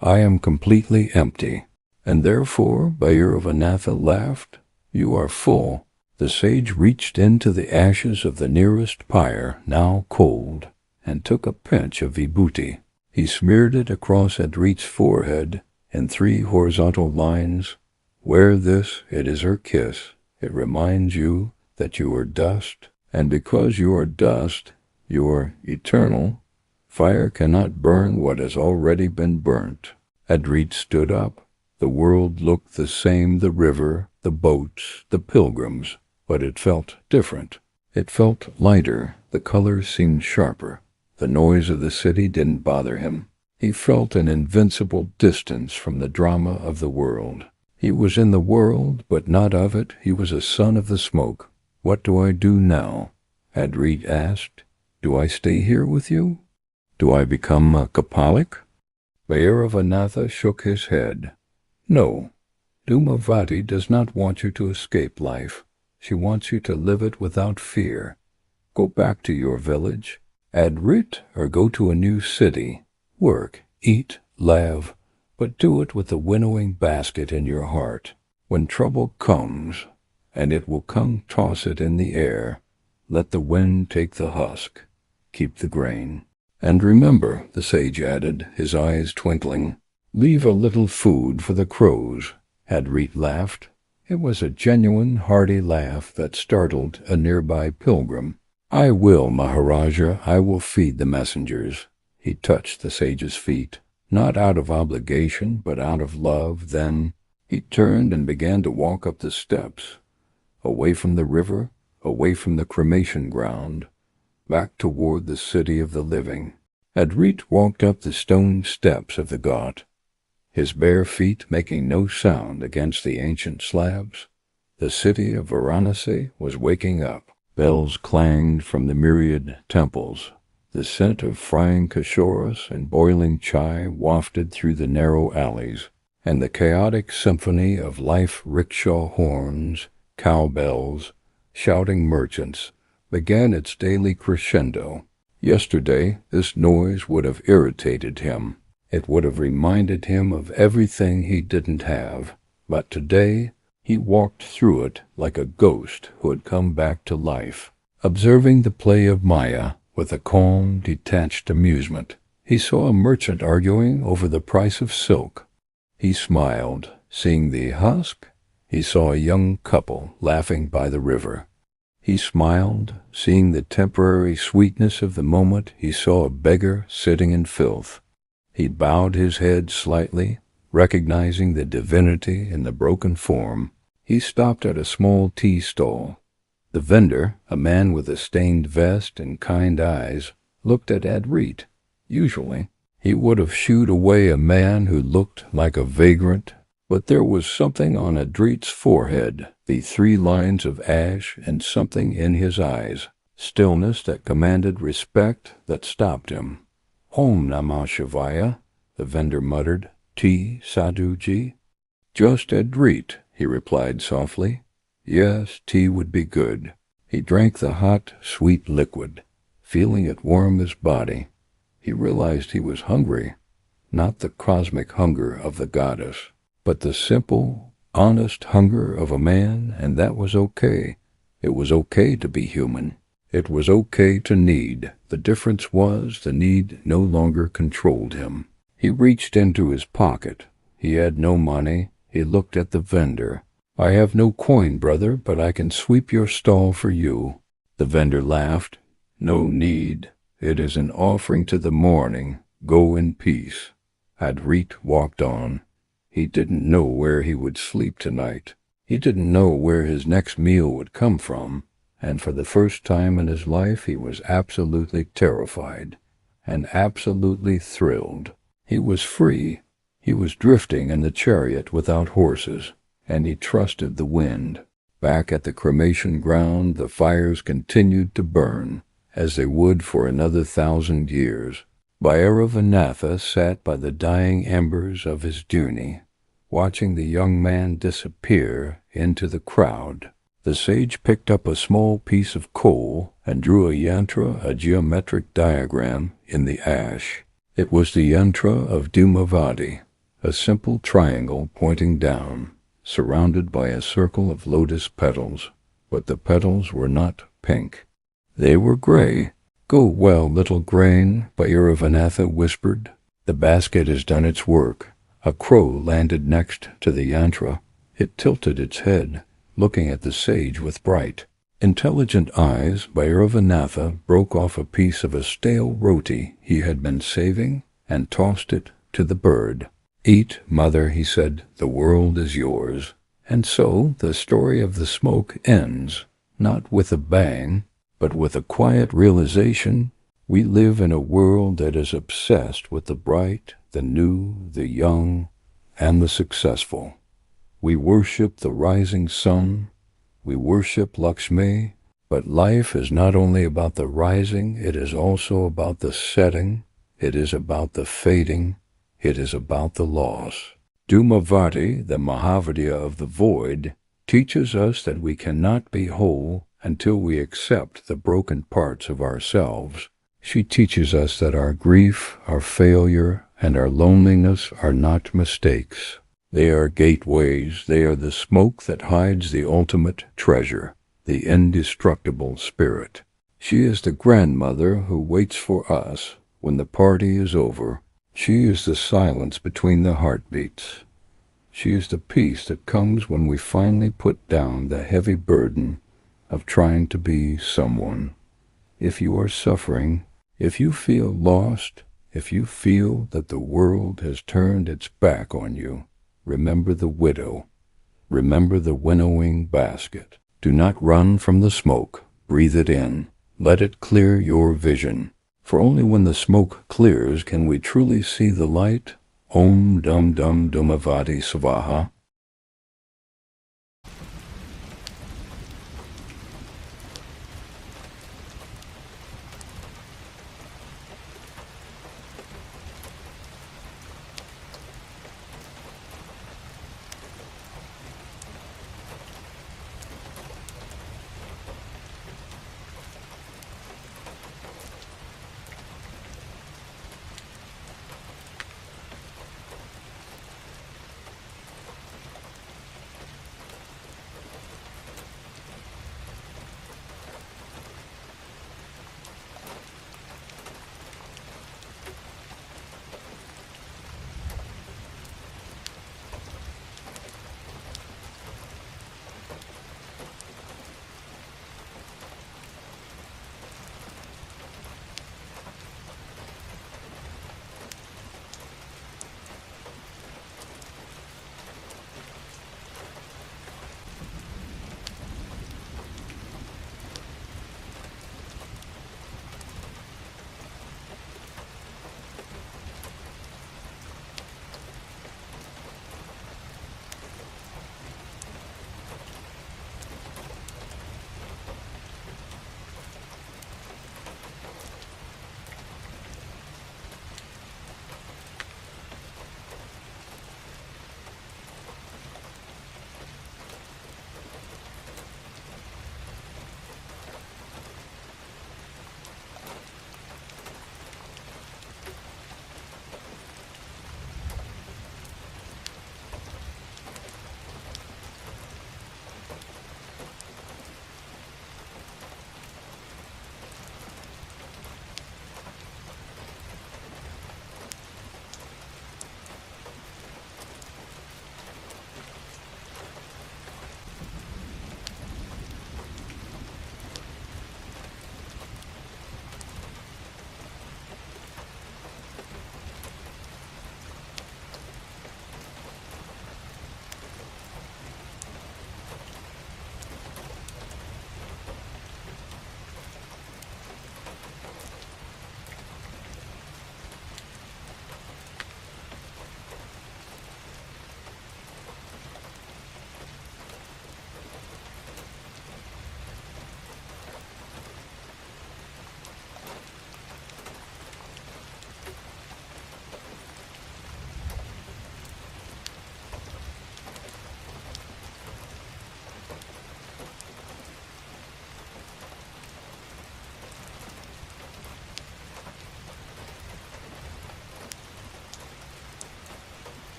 I am completely empty. And therefore, Bhairavanatha laughed, you are full. The sage reached into the ashes of the nearest pyre, now cold, and took a pinch of vibhuti. He smeared it across Adrit's forehead in 3 horizontal lines. Wear this, it is her kiss. It reminds you that you are dust, and because you are dust, you are eternal. Fire cannot burn what has already been burnt. Adrit stood up. The world looked the same, the river, the boats, the pilgrims, but it felt different. It felt lighter. The colors seemed sharper. The noise of the city didn't bother him. He felt an invincible distance from the drama of the world. He was in the world, but not of it. He was a son of the smoke. What do I do now? Adrit asked. Do I stay here with you? Do I become a Kapalik? Bhairavanatha shook his head. No. Dhumavati does not want you to escape life. She wants you to live it without fear. Go back to your village. Adrit, or go to a new city. Work, eat, laugh, but do it with the winnowing basket in your heart. When trouble comes, and it will come, toss it in the air. Let the wind take the husk. Keep the grain. And remember, the sage added, his eyes twinkling, leave a little food for the crows. Adrit laughed. It was a genuine, hearty laugh that startled a nearby pilgrim. I will, Maharaja, I will feed the messengers. He touched the sage's feet, not out of obligation, but out of love. Then he turned and began to walk up the steps, away from the river, away from the cremation ground, back toward the city of the living. Adrit walked up the stone steps of the ghat, his bare feet making no sound against the ancient slabs. The city of Varanasi was waking up. Bells clanged from the myriad temples. The scent of frying kashoras and boiling chai wafted through the narrow alleys, and the chaotic symphony of life rickshaw horns, cowbells, shouting merchants began its daily crescendo. Yesterday, this noise would have irritated him. It would have reminded him of everything he didn't have. But today, he walked through it like a ghost who had come back to life, observing the play of Maya with a calm, detached amusement. He saw a merchant arguing over the price of silk. He smiled, seeing the husk. He saw a young couple laughing by the river. He smiled, seeing the temporary sweetness of the moment. He saw a beggar sitting in filth. He bowed his head slightly, recognizing the divinity in the broken form. He stopped at a small tea stall. The vendor, a man with a stained vest and kind eyes, looked at Adrit. Usually, He would have shooed away a man who looked like a vagrant, but there was something on Adrit's forehead, the 3 lines of ash, and something in his eyes, stillness that commanded respect, that stopped him. Om Namah Shivaya, the vendor muttered. Tea, Sadhuji? Just Adrit, he replied softly. Yes, tea would be good. He drank the hot, sweet liquid, feeling it warm his body. He realized he was hungry, not the cosmic hunger of the goddess, but the simple, honest hunger of a man, and that was okay. It was okay to be human. It was okay to need. The difference was the need no longer controlled him. He reached into his pocket. He had no money. He looked at the vendor. I have no coin, brother, but I can sweep your stall for you. The vendor laughed. No need. It is an offering to the morning. Go in peace. Adrit walked on. He didn't know where he would sleep tonight. He didn't know where his next meal would come from, and for the first time in his life he was absolutely terrified and absolutely thrilled. He was free. He was drifting in the chariot without horses, and he trusted the wind. Back at the cremation ground, the fires continued to burn, as they would for another 1,000 years. Bhairavanatha sat by the dying embers of his journey, watching the young man disappear into the crowd. The sage picked up a small piece of coal and drew a yantra, a geometric diagram, in the ash. It was the yantra of Dhumavati, a simple triangle pointing down, surrounded by a circle of lotus petals, but the petals were not pink. They were gray. Go well, little grain, Bhairavanatha whispered. The basket has done its work. A crow landed next to the yantra. It tilted its head, looking at the sage with bright, intelligent eyes. Bhairavanatha broke off a piece of a stale roti he had been saving and tossed it to the bird. Eat, mother, he said, the world is yours. And so the story of the smoke ends, not with a bang, but with a quiet realization. We live in a world that is obsessed with the bright, the new, the young, and the successful. We worship the rising sun. We worship Lakshmi. But life is not only about the rising, it is also about the setting. It is about the fading. It is about the loss. Dhumavati, the Mahavidya of the void, teaches us that we cannot be whole until we accept the broken parts of ourselves. She teaches us that our grief, our failure, and our loneliness are not mistakes. They are gateways. They are the smoke that hides the ultimate treasure, the indestructible spirit. She is the grandmother who waits for us when the party is over. She is the silence between the heartbeats. She is the peace that comes when we finally put down the heavy burden of trying to be someone. If you are suffering, if you feel lost, if you feel that the world has turned its back on you, remember the widow. Remember the winnowing basket. Do not run from the smoke. Breathe it in. Let it clear your vision. For only when the smoke clears can we truly see the light. Om Dum Dum Dhumavati Svaha.